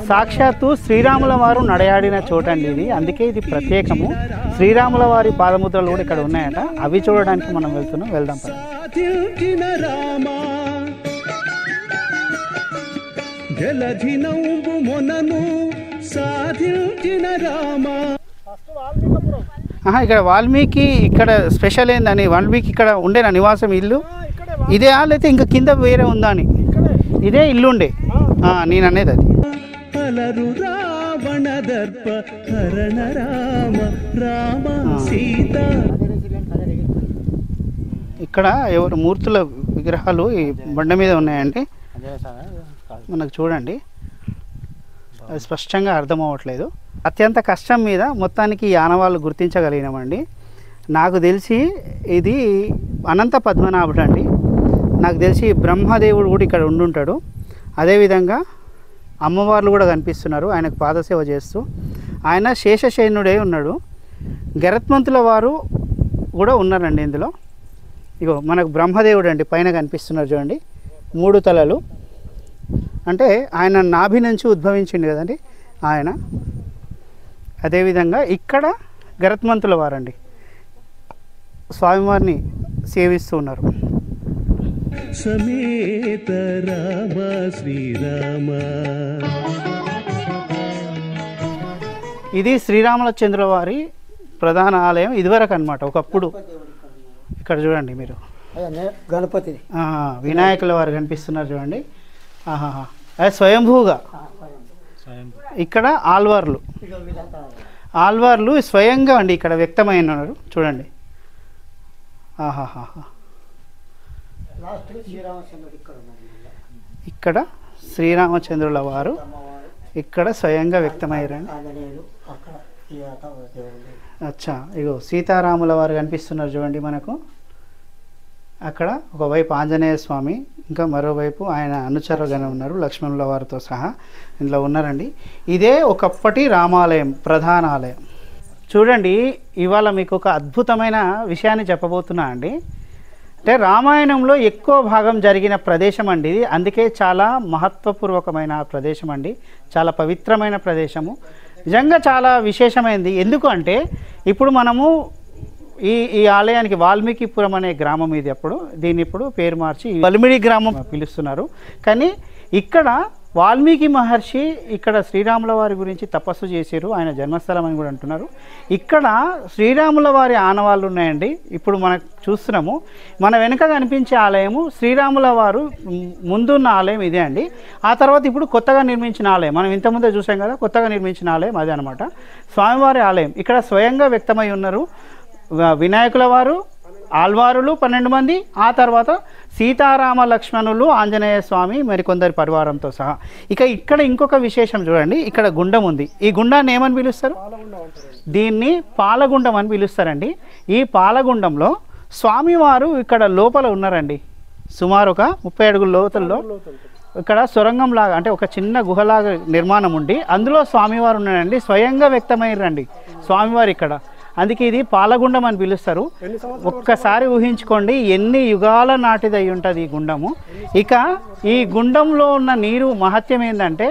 సాక్షాత్తు శ్రీరాముల వారు నడయాడిన చోటండి ఇది, అందుకే ఇది ప్రత్యేకము. శ్రీరాముల వారి పాదముద్రలు కూడా ఇక్కడ ఉన్నాయట, అవి చూడడానికి మనం వెళ్దాం. సాధించిన రామా జలధినౌబు మొనను సాధించిన రామా. ఇక్కడ వాల్మీకి ఇక్కడ స్పెషల్ ఏందని, వాల్మీకి ఇక్కడ ఉండేనా నివాసం ఇల్లు ఇదే లేకపోతే ఇంకా కింద వేరే ఉందా అని? ఇదే ఇల్లు ఉండే, నేను అనేది అది. అలరు రావణ దర్ప హరణ రామ రామ సీత. ఇక్కడ ఎవరు మూర్తుల విగ్రహాలు ఈ బండ మీద ఉన్నాయండి, మనకు చూడండి, అది స్పష్టంగా అర్థం అవ్వట్లేదు. అత్యంత కష్టం మీద మొత్తానికి ఈ ఆనవాళ్ళు గుర్తించగలిగినామండి. నాకు తెలిసి ఇది అనంత పద్మనాభుడు అండి, నాకు తెలిసి బ్రహ్మదేవుడు కూడా ఇక్కడ ఉండుంటాడు. అదేవిధంగా అమ్మవార్లు కూడా కనిపిస్తున్నారు ఆయనకు పాదసేవ చేస్తూ. ఆయన శేషశయనుడే ఉన్నాడు. గరుత్మంతుల వారు కూడా ఉన్నారండి ఇందులో. ఇగో మనకు బ్రహ్మదేవుడు అండి పైన కనిపిస్తున్నారు చూడండి, 3 తలలు, అంటే ఆయన నాభి నుంచి ఉద్భవించింది కదండి ఆయన. అదేవిధంగా ఇక్కడ గరుత్మంతుల వారండి స్వామివారిని సేవిస్తూ ఉన్నారు. సమేత రామ శ్రీరామ. ఇది శ్రీరామచంద్రుల వారి ప్రధాన ఆలయం ఇదివరకు అనమాట ఒకప్పుడు. ఇక్కడ చూడండి మీరు గణపతి వినాయకుల వారు కనిపిస్తున్నారు చూడండి. అది స్వయంభూగా. ఇక్కడ ఆల్వార్లు స్వయంగా అండి ఇక్కడ వ్యక్తమైనారు చూడండి. ఇక్కడ శ్రీరామచంద్రుల వారు ఇక్కడ స్వయంగా వ్యక్తమయ్యారండి. అచ్చా, ఇగో సీతారాముల వారు కనిపిస్తున్నారు చూడండి మనకు. అక్కడ ఒకవైపు ఆంజనేయ స్వామి, ఇంకా మరోవైపు ఆయన అనుచరులుగానే ఉన్నారు లక్ష్మణుల వారితో సహా ఇందులో ఉన్నారండి. ఇదే ఒకప్పటి రామాలయం, ప్రధాన ఆలయం. చూడండి, ఇవాళ మీకు ఒక అద్భుతమైన విషయాన్ని చెప్పబోతున్నా అండి. అంటే రామాయణంలో ఎక్కువ భాగం జరిగిన ప్రదేశం అండి ఇది, అందుకే చాలా మహత్వపూర్వకమైన ప్రదేశం అండి, చాలా పవిత్రమైన ప్రదేశము, నిజంగా చాలా విశేషమైనది. ఎందుకు అంటే ఇప్పుడు మనము ఈ ఆలయానికి వాల్మీకిపురం అనే గ్రామం ఇది, అప్పుడు దీన్ని ఇప్పుడు పేరు మార్చి వల్మిడి గ్రామం పిలుస్తున్నారు. కానీ ఇక్కడ వాల్మీకి మహర్షి ఇక్కడ శ్రీరాముల వారి గురించి తపస్సు చేశారు, ఆయన జన్మస్థలం అని కూడా అంటున్నారు. ఇక్కడ శ్రీరాముల వారి ఆనవాళ్ళు ఉన్నాయండి. ఇప్పుడు మనకు చూస్తున్నాము, మన వెనుక కనిపించే ఆలయము శ్రీరాముల వారు ముందున్న ఆలయం ఇదే అండి. ఆ తర్వాత ఇప్పుడు కొత్తగా నిర్మించిన ఆలయం, మనం ఇంతకుముందే చూసాం కదా, కొత్తగా నిర్మించిన ఆలయం అదే అనమాట స్వామివారి ఆలయం. ఇక్కడ స్వయంగా వ్యక్తమై ఉన్నారు వినాయకుల వారు, ఆల్వారులు 12 మంది, ఆ తర్వాత సీతారామ లక్ష్మణులు, ఆంజనేయ స్వామి, మరికొందరి పరివారంతో సహా. ఇక్కడ ఇంకొక విశేషం చూడండి, ఇక్కడ గుండం ఉంది. ఈ గుండాన్ని ఏమని పిలుస్తారు? దీన్ని పాలగుండం అని పిలుస్తారండి. ఈ పాలగుండంలో స్వామివారు ఇక్కడ లోపల ఉన్నారండి. సుమారు ఒక 30 అడుగుల లోతుల్లో ఇక్కడ సొరంగం లాగా, అంటే ఒక చిన్న గుహలాగా నిర్మాణం ఉండి అందులో స్వామివారు ఉన్నారండి. స్వయంగా వ్యక్తమయ్యారండి స్వామివారు ఇక్కడ, అందుకే ఇది పాలగుండం అని పిలుస్తారు. ఒక్కసారి ఊహించుకోండి ఎన్ని యుగాల నాటిది అయి ఉంటుంది ఈ గుండము. ఇక ఈ గుండంలో ఉన్న నీరు మహత్యం ఏంటంటే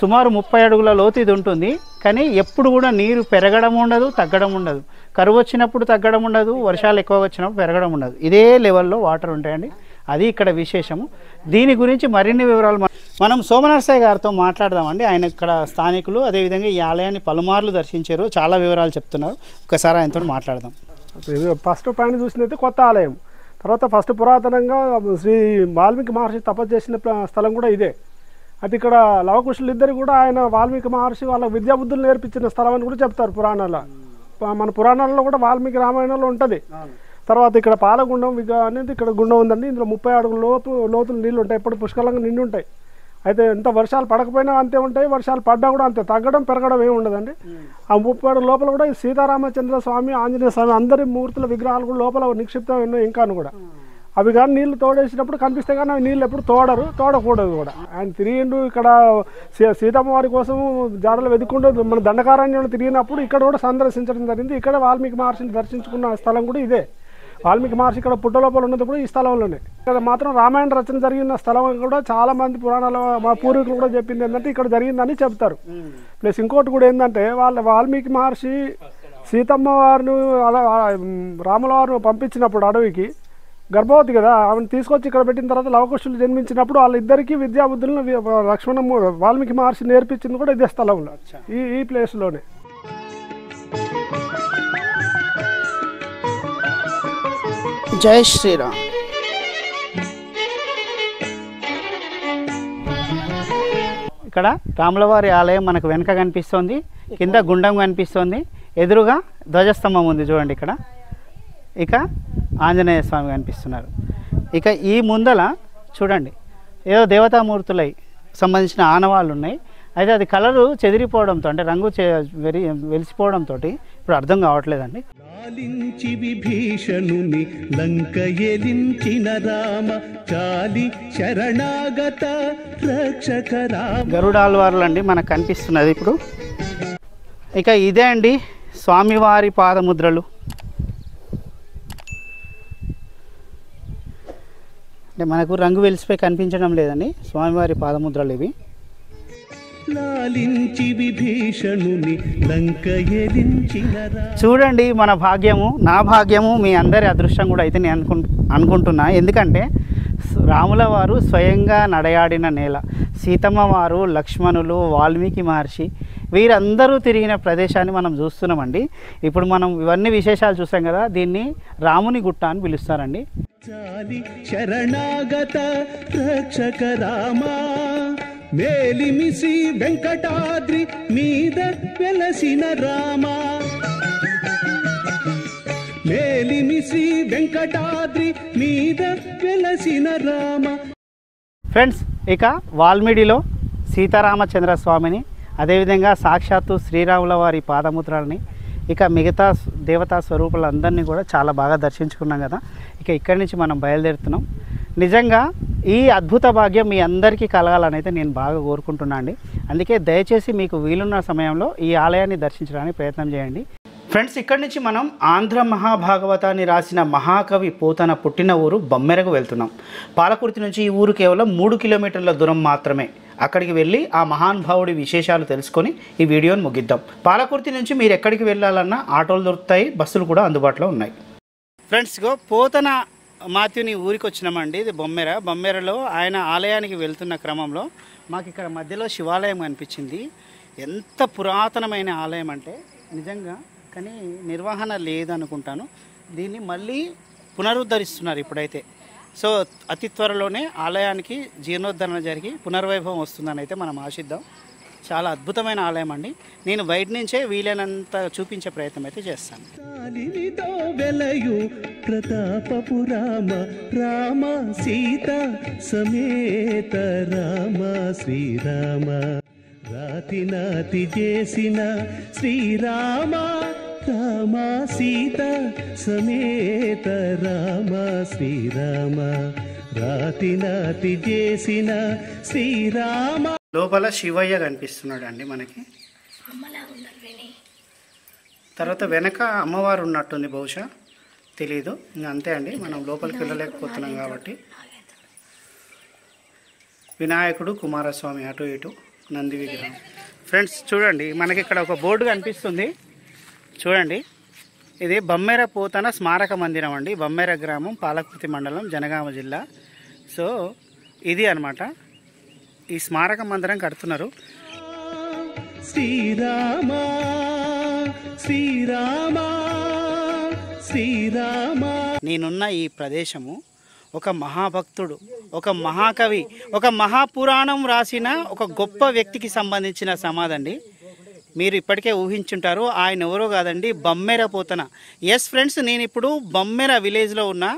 సుమారు 30 అడుగుల లోతు ఇది ఉంటుంది. కానీ ఎప్పుడు కూడా నీరు పెరగడం ఉండదు, తగ్గడం ఉండదు. కరువు వచ్చినప్పుడు తగ్గడం ఉండదు, వర్షాలు ఎక్కువ వచ్చినప్పుడు పెరగడం ఉండదు. ఇదే లెవెల్లో వాటర్ ఉంటాయండి, అది ఇక్కడ విశేషము. దీని గురించి మరిన్ని వివరాలు మనం సోమనరసయ్య గారితో మాట్లాడదామండి. ఆయన ఇక్కడ స్థానికులు, అదేవిధంగా ఈ ఆలయాన్ని పలుమార్లు దర్శించారు, చాలా వివరాలు చెప్తున్నారు. ఒకసారి ఆయనతో మాట్లాడదాం. ఫస్ట్ పైన చూసినైతే కొత్త ఆలయం, తర్వాత ఫస్ట్ పురాతనంగా శ్రీ వాల్మీకి మహర్షి తపస్సు చేసిన స్థలం కూడా ఇదే. అది ఇక్కడ లవకుశులు ఇద్దరు కూడా ఆయన వాల్మీకి మహర్షి వాళ్ళ విద్యాబుద్ధులు నేర్పించిన స్థలం అని కూడా చెప్తారు పురాణాల్లో. మన పురాణాల్లో కూడా వాల్మీకి రామాయణంలో ఉంటుంది. తర్వాత ఇక్కడ పాలగుండం అనేది ఇక్కడ గుండం ఉందండి. ఇందులో 30 అడుగుల లోతులు నీళ్ళు ఉంటాయి, ఎప్పుడు పుష్కలంగా నిండి ఉంటాయి. అయితే ఎంత వర్షాలు పడకపోయినా అంతే ఉంటాయి, వర్షాలు పడ్డా కూడా అంతే, తగ్గడం పెరగడం ఏమి ఉండదండి. ఆ 30 అడుగుల లోపల కూడా ఈ సీతారామచంద్ర స్వామి, ఆంజనేయ స్వామి అందరి మూర్తుల విగ్రహాలు కూడా లోపల నిక్షిప్తం ఉన్నాయి. ఇంకాను కూడా అవి కానీ నీళ్లు తోడేసినప్పుడు కనిపిస్తే కానీ అవి నీళ్ళు ఎప్పుడు తోడకూడదు కూడా. ఆయన తిరిగిండు ఇక్కడ సీతమ్మ వారి కోసం జాడలు వెతుక్కుంటూ మన దండకారణ్యంలో తిరిగినప్పుడు ఇక్కడ కూడా సందర్శించడం జరిగింది. ఇక్కడ వాల్మీకి మహర్షిని దర్శించుకున్న స్థలం కూడా ఇదే. వాల్మీకి మహర్షి ఇక్కడ పుట్టలోపల ఉన్నది కూడా ఈ స్థలంలోనే. ఇక్కడ మాత్రం రామాయణ రచన జరిగిన స్థలం కూడా చాలా మంది పురాణాల మా పూర్వీకులు కూడా చెప్పింది ఏంటంటే ఇక్కడ జరిగిందని చెప్తారు. ప్లస్ ఇంకోటి కూడా ఏంటంటే వాల్మీకి మహర్షి సీతమ్మ వారిని రాముల వారిని పంపించినప్పుడు అడవికి గర్భవతి కదా, ఆమెను తీసుకొచ్చి ఇక్కడ పెట్టిన తర్వాత లవకుశులు జన్మించినప్పుడు వాళ్ళిద్దరికీ విద్యాబుద్ధులను వాల్మీకి మహర్షి నేర్పించింది కూడా ఇదే స్థలంలో, ఈ ప్లేస్లోనే. జై శ్రీరామ్. ఇక్కడ రాములవారి ఆలయం మనకు వెనక కనిపిస్తుంది, కింద గుండం కనిపిస్తుంది, ఎదురుగా ధ్వజస్తంభం ఉంది చూడండి ఇక్కడ. ఇక ఆంజనేయ స్వామి కనిపిస్తున్నారు. ఇక ఈ ముందల చూడండి ఏదో దేవతామూర్తులై సంబంధించిన ఆనవాళ్ళు ఉన్నాయి. అయితే అది కలరు చెదిరిపోవడంతో అంటే రంగు వెలిసిపోవడంతో ఇప్పుడు అర్థం కావట్లేదండి. లాలించి విభీషణుని లంక ఎలించిన రామ చాలి శరణాగత రక్షక రామ. గరుడాల్వార్లు అండి మనకు కనిపిస్తున్నది ఇప్పుడు. ఇక ఇదే అండి స్వామివారి పాదముద్రలు. అంటే మనకు రంగు వెలిసిపోయి కనిపించడం లేదండి, స్వామివారి పాదముద్రలు ఇవి. లాలించి విభీషణుని లంక ఎలించిన చూడండి మన భాగ్యము, నా భాగ్యము, మీ అందరి అదృష్టం కూడా అయితే నేను అనుకుంటున్నా. ఎందుకంటే రాముల వారు స్వయంగా నడయాడిన నేల, సీతమ్మ వారు, లక్ష్మణులు, వాల్మీకి మహర్షి వీరందరూ తిరిగిన ప్రదేశాన్ని మనం చూస్తున్నామండి. ఇప్పుడు మనం ఇవన్నీ విశేషాలు చూసాం కదా, దీన్ని రాముని గుట్ట అని పిలుస్తారండి. చాలి శరణాగత రక్షక రామ మేలిమి శ్రీ వెంకటాద్రి మీద వెలసిన రామ మేలిమి శ్రీ వెంకటాద్రి మీద వెలసిన రామ. ఫ్రెండ్స్ ఇక వాల్మీడిలో సీతారామచంద్ర స్వామిని, అదేవిధంగా సాక్షాత్తు శ్రీరాముల వారి పాదముద్రల్ని, ఇక మిగతా దేవతా స్వరూపులందరినీ కూడా చాలా బాగా దర్శించుకున్నాం కదా. ఇక ఇక్కడి నుంచి మనం బయలుదేరుతున్నాం. నిజంగా ఈ అద్భుత భాగ్యం మీ అందరికీ కలగాలని అయితే నేను బాగా కోరుకుంటున్నాను అండి. అందుకే దయచేసి మీకు వీలున్న సమయంలో ఈ ఆలయాన్ని దర్శించడానికి ప్రయత్నం చేయండి. ఫ్రెండ్స్ ఇక్కడి నుంచి మనం ఆంధ్ర మహాభాగవతాన్ని రాసిన మహాకవి పోతన పుట్టిన ఊరు బమ్మెరకు వెళ్తున్నాం. పాలకుర్తి నుంచి ఈ ఊరు కేవలం 3 కిలోమీటర్ల దూరం మాత్రమే. అక్కడికి వెళ్ళి ఆ మహానుభావుడి విశేషాలు తెలుసుకొని ఈ వీడియోని ముగిద్దాం. పాలకుర్తి నుంచి మీరు ఎక్కడికి వెళ్ళాలన్నా ఆటోలు దొరుకుతాయి, బస్సులు కూడా అందుబాటులో ఉన్నాయి. ఫ్రెండ్స్ పోతన మాత్యుని ఊరికి వచ్చినామండి. ఇది బొమ్మెరలో ఆయన ఆలయానికి వెళ్తున్న క్రమంలో మాకు ఇక్కడ మధ్యలో శివాలయం కనిపించింది. ఎంత పురాతనమైన ఆలయం అంటే నిజంగా, కానీ నిర్వహణ లేదనుకుంటాను. దీన్ని మళ్ళీ పునరుద్ధరిస్తున్నారు ఇప్పుడైతే. సో అతి త్వరలోనే ఆలయానికి జీర్ణోద్ధరణ జరిగి పునర్వైభవం వస్తుందని అయితే మనం ఆశిద్దాం. చాలా అద్భుతమైన ఆలయం అండి. నేను బయట నుంచే వీలైనంత చూపించే ప్రయత్నం అయితే చేస్తాను. వెలయు ప్రతాపపు రామ రామ సీత సమేత రామ శ్రీరామ రాతి నాతి చేసిన శ్రీరామ రామ సీత సమేత రామ శ్రీరామ రాతి నాతి చేసిన శ్రీరామ. లోపల శివయ్య కనిపిస్తున్నాడు అండి మనకి. తర్వాత వెనక అమ్మవారు ఉన్నట్టుంది, బహుశా తెలీదు. ఇంకా అంతే అండి, మనం లోపలికి వెళ్ళలేకపోతున్నాం కాబట్టి. వినాయకుడు, కుమారస్వామి అటు ఇటు, నంది విగ్రహం. ఫ్రెండ్స్ చూడండి మనకి ఇక్కడ ఒక బోర్డు కనిపిస్తుంది చూడండి. ఇది బమ్మెర పోతన స్మారక మందిరం అండి. బమ్మెర గ్రామం, పాలకుర్తి మండలం, జనగామ జిల్లా. సో ఇది అన్నమాట ఈ స్మారక మందిరం కడుతున్నారు. శ్రీరామ శ్రీరామ శ్రీరామ. నేనున్న ఈ ప్రదేశము ఒక మహాభక్తుడు, ఒక మహాకవి, ఒక మహాపురాణం రాసిన ఒక గొప్ప వ్యక్తికి సంబంధించిన సమాధి అండి. మీరు ఇప్పటికే ఊహించుంటారు, ఆయన ఎవరో కాదండి, బమ్మెర పోతన. ఎస్ ఫ్రెండ్స్, నేను ఇప్పుడు బమ్మెర విలేజ్లో ఉన్నా.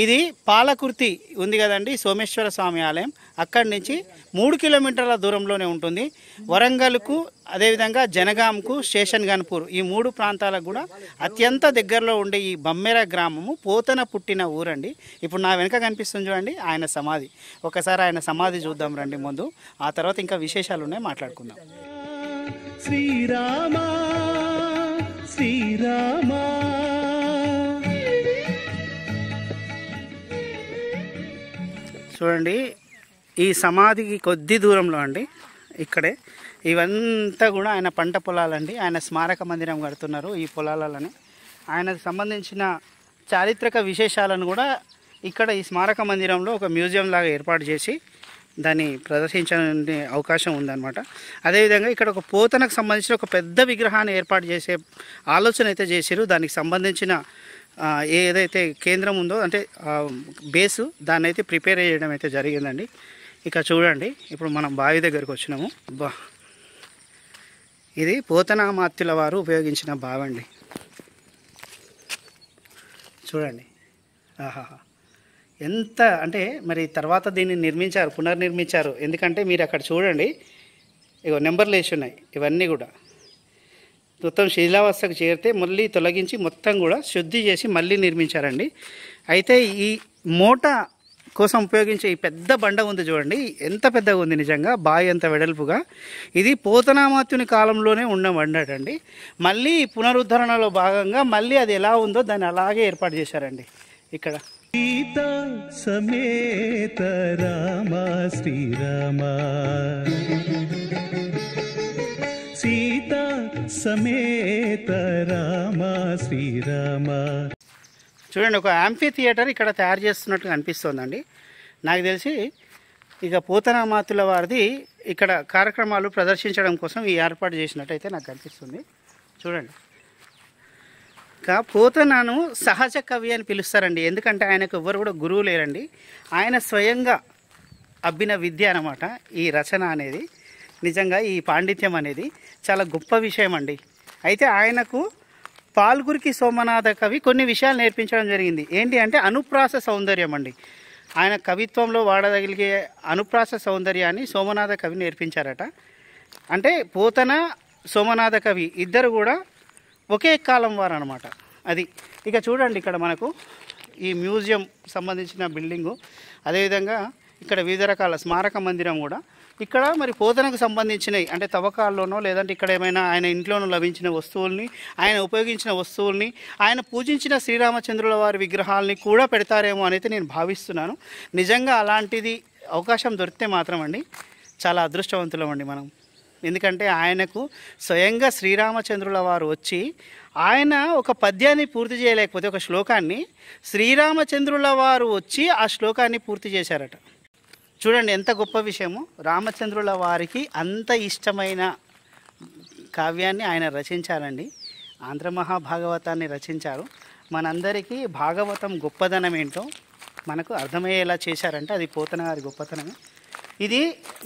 ఇది పాలకుర్తి ఉంది కదండి, సోమేశ్వర స్వామి ఆలయం, అక్కడి నుంచి 3 కిలోమీటర్ల దూరంలోనే ఉంటుంది. వరంగల్కు, అదేవిధంగా జనగాంకు, స్టేషన్ గన్పూర్, ఈ 3 ప్రాంతాలకు కూడా అత్యంత దగ్గరలో ఉండే ఈ బమ్మెర గ్రామము పోతన పుట్టిన ఊరండి. ఇప్పుడు నా వెనక కనిపిస్తుంది చూడండి ఆయన సమాధి. ఒకసారి ఆయన సమాధి చూద్దాం రండి ముందు, ఆ తర్వాత ఇంకా విశేషాలు ఉన్నాయి, మాట్లాడుకుందాం. శ్రీరామ శ్రీరామ చూడండి, ఈ సమాధికి కొద్ది దూరంలో అండి, ఇక్కడే ఇవంతా కూడా ఆయన పంట పొలాలండి. ఆయన స్మారక మందిరం కడుతున్నారు ఈ పొలాలని. ఆయనకు సంబంధించిన చారిత్రక విశేషాలను కూడా ఇక్కడ ఈ స్మారక మందిరంలో ఒక మ్యూజియం లాగా ఏర్పాటు చేసి దాన్ని ప్రదర్శించే అవకాశం ఉందన్నమాట. అదేవిధంగా ఇక్కడ ఒక పోతనకు సంబంధించిన ఒక పెద్ద విగ్రహాన్ని ఏర్పాటు చేసే ఆలోచన అయితే చేశారు. దానికి సంబంధించిన ఏదైతే కేంద్రం ఉందో అంటే బేసు, దాన్ని అయితే ప్రిపేర్ చేయడం అయితే జరిగిందండి. ఇక చూడండి, ఇప్పుడు మనం బావి దగ్గరికి వచ్చినాము. బా, ఇది పోతనామాత్యుల వారు ఉపయోగించిన బావి అండి. చూడండి, ఆహా, ఎంత అంటే మరి తర్వాత దీన్ని నిర్మించారు, పునర్నిర్మించారు. ఎందుకంటే మీరు అక్కడ చూడండి, ఇగో నెంబర్లు వేసి ఉన్నాయి. ఇవన్నీ కూడా మొత్తం శిథిలావస్థకు చేరితే మళ్ళీ తొలగించి మొత్తం కూడా శుద్ధి చేసి మళ్ళీ నిర్మించారండి. అయితే ఈ మోట కోసం ఉపయోగించే ఈ పెద్ద బండ ఉంది చూడండి, ఎంత పెద్దగా ఉంది నిజంగా, బావి అంత వెడల్పుగా. ఇది పోతనామాత్యుని కాలంలోనే ఉన్న బండటండి. మళ్ళీ పునరుద్ధరణలో భాగంగా మళ్ళీ అది ఎలా ఉందో దాన్ని అలాగే ఏర్పాటు చేశారండి. ఇక్కడ సీత సమేత రామ శ్రీరామ సీత సమేత రామ శ్రీరామ. చూడండి, ఒక యాంఫీ థియేటర్ ఇక్కడ తయారు చేస్తున్నట్టుగా అనిపిస్తోందండి. నాకు తెలిసి ఇక పోతనామాత్యుల వారిది ఇక్కడ కార్యక్రమాలు ప్రదర్శించడం కోసం ఈ ఏర్పాటు చేసినట్టయితే నాకు అనిపిస్తుంది. చూడండి, పోతనను సహజ కవి అని పిలుస్తారండి. ఎందుకంటే ఆయనకు ఎవ్వరు కూడా గురువు లేరండి. ఆయన స్వయంగా అబ్బిన విద్య అన్నమాట ఈ రచన అనేది. నిజంగా ఈ పాండిత్యం అనేది చాలా గొప్ప విషయం అండి. అయితే ఆయనకు పాల్గురికి సోమనాథ కవి కొన్ని విషయాలు నేర్పించడం జరిగింది. ఏంటి అంటే అనుప్రాస సౌందర్యం అండి. ఆయన కవిత్వంలో వాడగలిగే అనుప్రాస సౌందర్యాన్ని సోమనాథ కవి నేర్పించారట. అంటే పోతన, సోమనాథ కవి ఇద్దరు కూడా ఒకే కాలం వారు అనమాట. అది ఇక చూడండి, ఇక్కడ మనకు ఈ మ్యూజియం సంబంధించిన బిల్డింగు, అదేవిధంగా ఇక్కడ వివిధ రకాల స్మారక మందిరం కూడా. ఇక్కడ మరి పోతనకు సంబంధించినవి అంటే తవ్వకాల్లోనో లేదంటే ఇక్కడ ఏమైనా ఆయన ఇంట్లోనూ లభించిన వస్తువుల్ని, ఆయన ఉపయోగించిన వస్తువుల్ని, ఆయన పూజించిన శ్రీరామచంద్రుల వారి విగ్రహాలని కూడా పెడతారేమో అనేది నేను భావిస్తున్నాను. నిజంగా అలాంటిది అవకాశం దొరికితే మాత్రం అండి చాలా అదృష్టవంతులం అండి మనం. ఎందుకంటే ఆయనకు స్వయంగా శ్రీరామచంద్రుల వారు వచ్చి ఆయన ఒక పద్యాన్ని పూర్తి చేయలేకపోతే, ఒక శ్లోకాన్ని శ్రీరామచంద్రుల వారు వచ్చి ఆ శ్లోకాన్ని పూర్తి చేశారట. చూడండి ఎంత గొప్ప విషయము. రామచంద్రుల వారికి అంత ఇష్టమైన కావ్యాన్ని ఆయన రచించారండి. ఆంధ్ర మహాభాగవతాన్ని రచించారు. మనందరికీ భాగవతం గొప్పదనం ఏంటో మనకు అర్థమయ్యేలా చేశారంటే అది పోతన గారి గొప్పతనమే. ఇది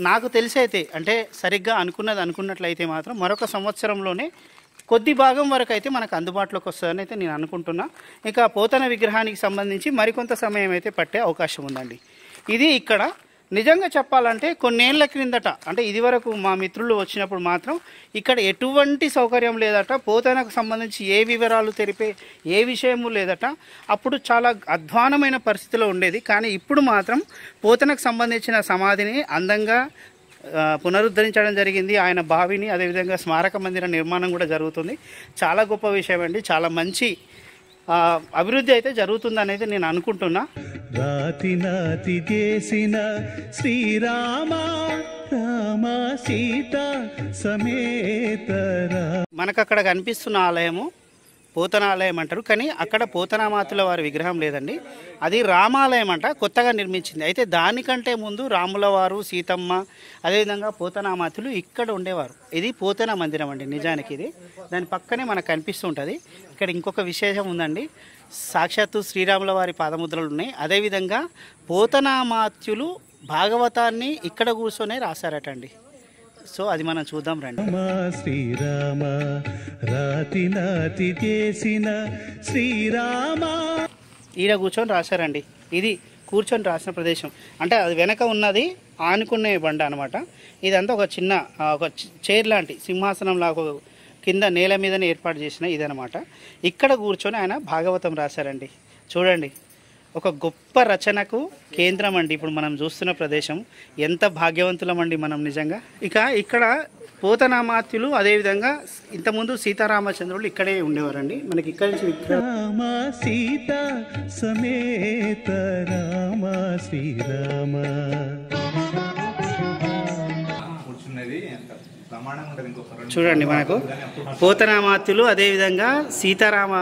నాకు తెలిసి అయితే అంటే సరిగ్గా అనుకున్నట్లయితే మాత్రం మరొక సంవత్సరంలోనే కొద్ది భాగం వరకు అయితే మనకు అందుబాటులోకి వస్తుందని అయితే నేను అనుకుంటున్నా. ఇక పోతన విగ్రహానికి సంబంధించి మరికొంత సమయం అయితే పట్టే అవకాశం ఉందండి. ఇది ఇక్కడ నిజంగా చెప్పాలంటే కొన్నేళ్ల క్రిందట అంటే ఇదివరకు మా మిత్రులు వచ్చినప్పుడు మాత్రం ఇక్కడ ఎటువంటి సౌకర్యం లేదట. పోతనకు సంబంధించి ఏ వివరాలు తెలిపే ఏ విషయము లేదట. అప్పుడు చాలా అధ్వానమైన పరిస్థితిలో ఉండేది. కానీ ఇప్పుడు మాత్రం పోతనకు సంబంధించిన సమాధిని అందంగా పునరుద్ధరించడం జరిగింది. ఆయన బావిని, అదేవిధంగా స్మారక మందిర నిర్మాణం కూడా జరుగుతుంది. చాలా గొప్ప విషయం అండి. చాలా మంచి అభివృద్ధి అయితే జరుగుతుంది అనేది నేను అనుకుంటున్నా. రాతి నాతి చేసిన శ్రీరామ రామ సీత సమేత. మనకు అక్కడ కనిపిస్తున్న ఆలయము పోతన ఆలయం అంటారు. కానీ అక్కడ పోతనామాతుల వారి విగ్రహం లేదండి. అది రామాలయం అంట, కొత్తగా నిర్మించింది. అయితే దానికంటే ముందు రాముల వారు, సీతమ్మ, అదేవిధంగా పోతనామాతులు ఇక్కడ ఉండేవారు. ఇది పోతన మందిరం అండి నిజానికి. ఇది దాని పక్కనే మనకు కనిపిస్తూ ఉంటుంది. ఇక్కడ ఇంకొక విశేషం ఉందండి. సాక్షాత్తు శ్రీరాముల వారి పాదముద్రలు ఉన్నాయి. అదేవిధంగా పోతనామాత్యులు భాగవతాన్ని ఇక్కడ కూర్చొనే రాశారటండి. సో అది మనం చూద్దాం రండి. రామ శ్రీరామ రాతి నాతి చేసిన శ్రీరామ. ఈడ కూర్చొని రాశారండి. ఇది కూర్చొని రాసిన ప్రదేశం. అంటే అది వెనక ఉన్నది ఆనుకునే బండ అనమాట. ఇదంతా ఒక చిన్న ఒక చైర్ లాంటి సింహాసనం లాగా కింద నేల మీదనే ఏర్పాటు చేసిన ఇదనమాట. ఇక్కడ కూర్చొని ఆయన భాగవతం రాశారండి. చూడండి, ఒక గొప్ప రచనకు కేంద్రం అండి ఇప్పుడు మనం చూస్తున్న ప్రదేశం. ఎంత భాగ్యవంతులమండి మనం నిజంగా. ఇక ఇక్కడ పోతనామాత్యులు, అదేవిధంగా ఇంతకుముందు సీతారామచంద్రులు ఇక్కడే ఉండేవారండి. మనకి ఇక్కడ నుంచి రామ సీత సమేత రామ శ్రీరామ. చూడండి, మనకు పోతనామాత్యులు, అదేవిధంగా సీతారామ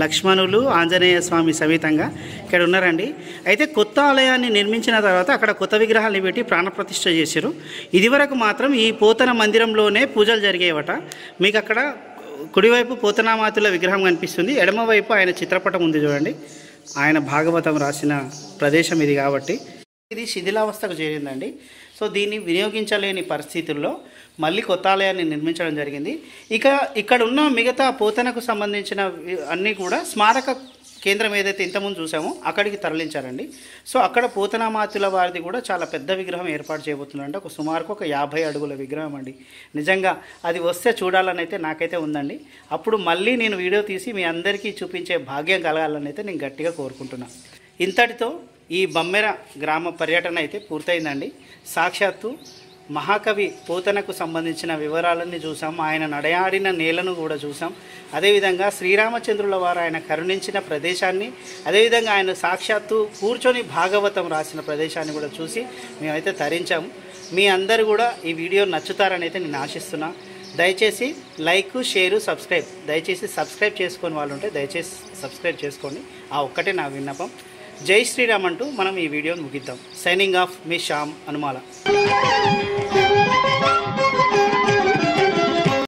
లక్ష్మణులు, ఆంజనేయ స్వామి సమేతంగా ఇక్కడ ఉన్నారండి. అయితే కొత్త ఆలయాన్ని నిర్మించిన తర్వాత అక్కడ కొత్త విగ్రహాన్ని పెట్టి ప్రాణప్రతిష్ఠ చేశారు. ఇదివరకు మాత్రం ఈ పోతన మందిరంలోనే పూజలు జరిగేవట. మీకు అక్కడ కుడివైపు పోతనామాతుల విగ్రహం కనిపిస్తుంది, ఎడమవైపు ఆయన చిత్రపటం ఉంది చూడండి. ఆయన భాగవతం రాసిన ప్రదేశం ఇది కాబట్టి ఇది శిథిలావస్థకు చేరిందండి. సో దీన్ని వినియోగించలేని పరిస్థితుల్లో మళ్ళీ కొత్త ఆలయాన్ని నిర్మించడం జరిగింది. ఇక ఇక్కడ ఉన్న మిగతా పోతనకు సంబంధించిన అన్నీ కూడా స్మారక కేంద్రం ఏదైతే ఇంతకుముందు చూసామో అక్కడికి తరలించారండి. సో అక్కడ పోతనామాతుల వారిది కూడా చాలా పెద్ద విగ్రహం ఏర్పాటు చేయబోతుందంటే సుమారుకు ఒక 50 అడుగుల విగ్రహం అండి. నిజంగా అది వస్తే చూడాలని అయితే నాకైతే ఉందండి. అప్పుడు మళ్ళీ నేను వీడియో తీసి మీ అందరికీ చూపించే భాగ్యం కలగాలని అయితే నేను గట్టిగా కోరుకుంటున్నాను. ఇంతటితో ఈ బమ్మెర గ్రామ పర్యటన అయితే పూర్తయిందండి. సాక్షాత్తు మహాకవి పోతనకు సంబంధించిన వివరాలన్నీ చూసాం. ఆయన నడయాడిన నేలను కూడా చూసాం. అదేవిధంగా శ్రీరామచంద్రుల వారు ఆయన కరుణించిన ప్రదేశాన్ని, అదేవిధంగా ఆయన సాక్షాత్తు కూర్చొని భాగవతం రాసిన ప్రదేశాన్ని కూడా చూసి మేమైతే తరించాము. మీ అందరూ కూడా ఈ వీడియో నచ్చుతారని అయితే నేను ఆశిస్తున్నా. దయచేసి లైక్, షేరు, సబ్స్క్రైబ్, దయచేసి సబ్స్క్రైబ్ చేసుకొని వాళ్ళు ఉంటే దయచేసి సబ్స్క్రైబ్ చేసుకోండి. ఆ ఒక్కటే నా విన్నపం. జై శ్రీరామ్ అంటూ మనం ఈ వీడియోని ముగిద్దాం. సైనింగ్ ఆఫ్ మీ శ్యామ్ అనుమాల.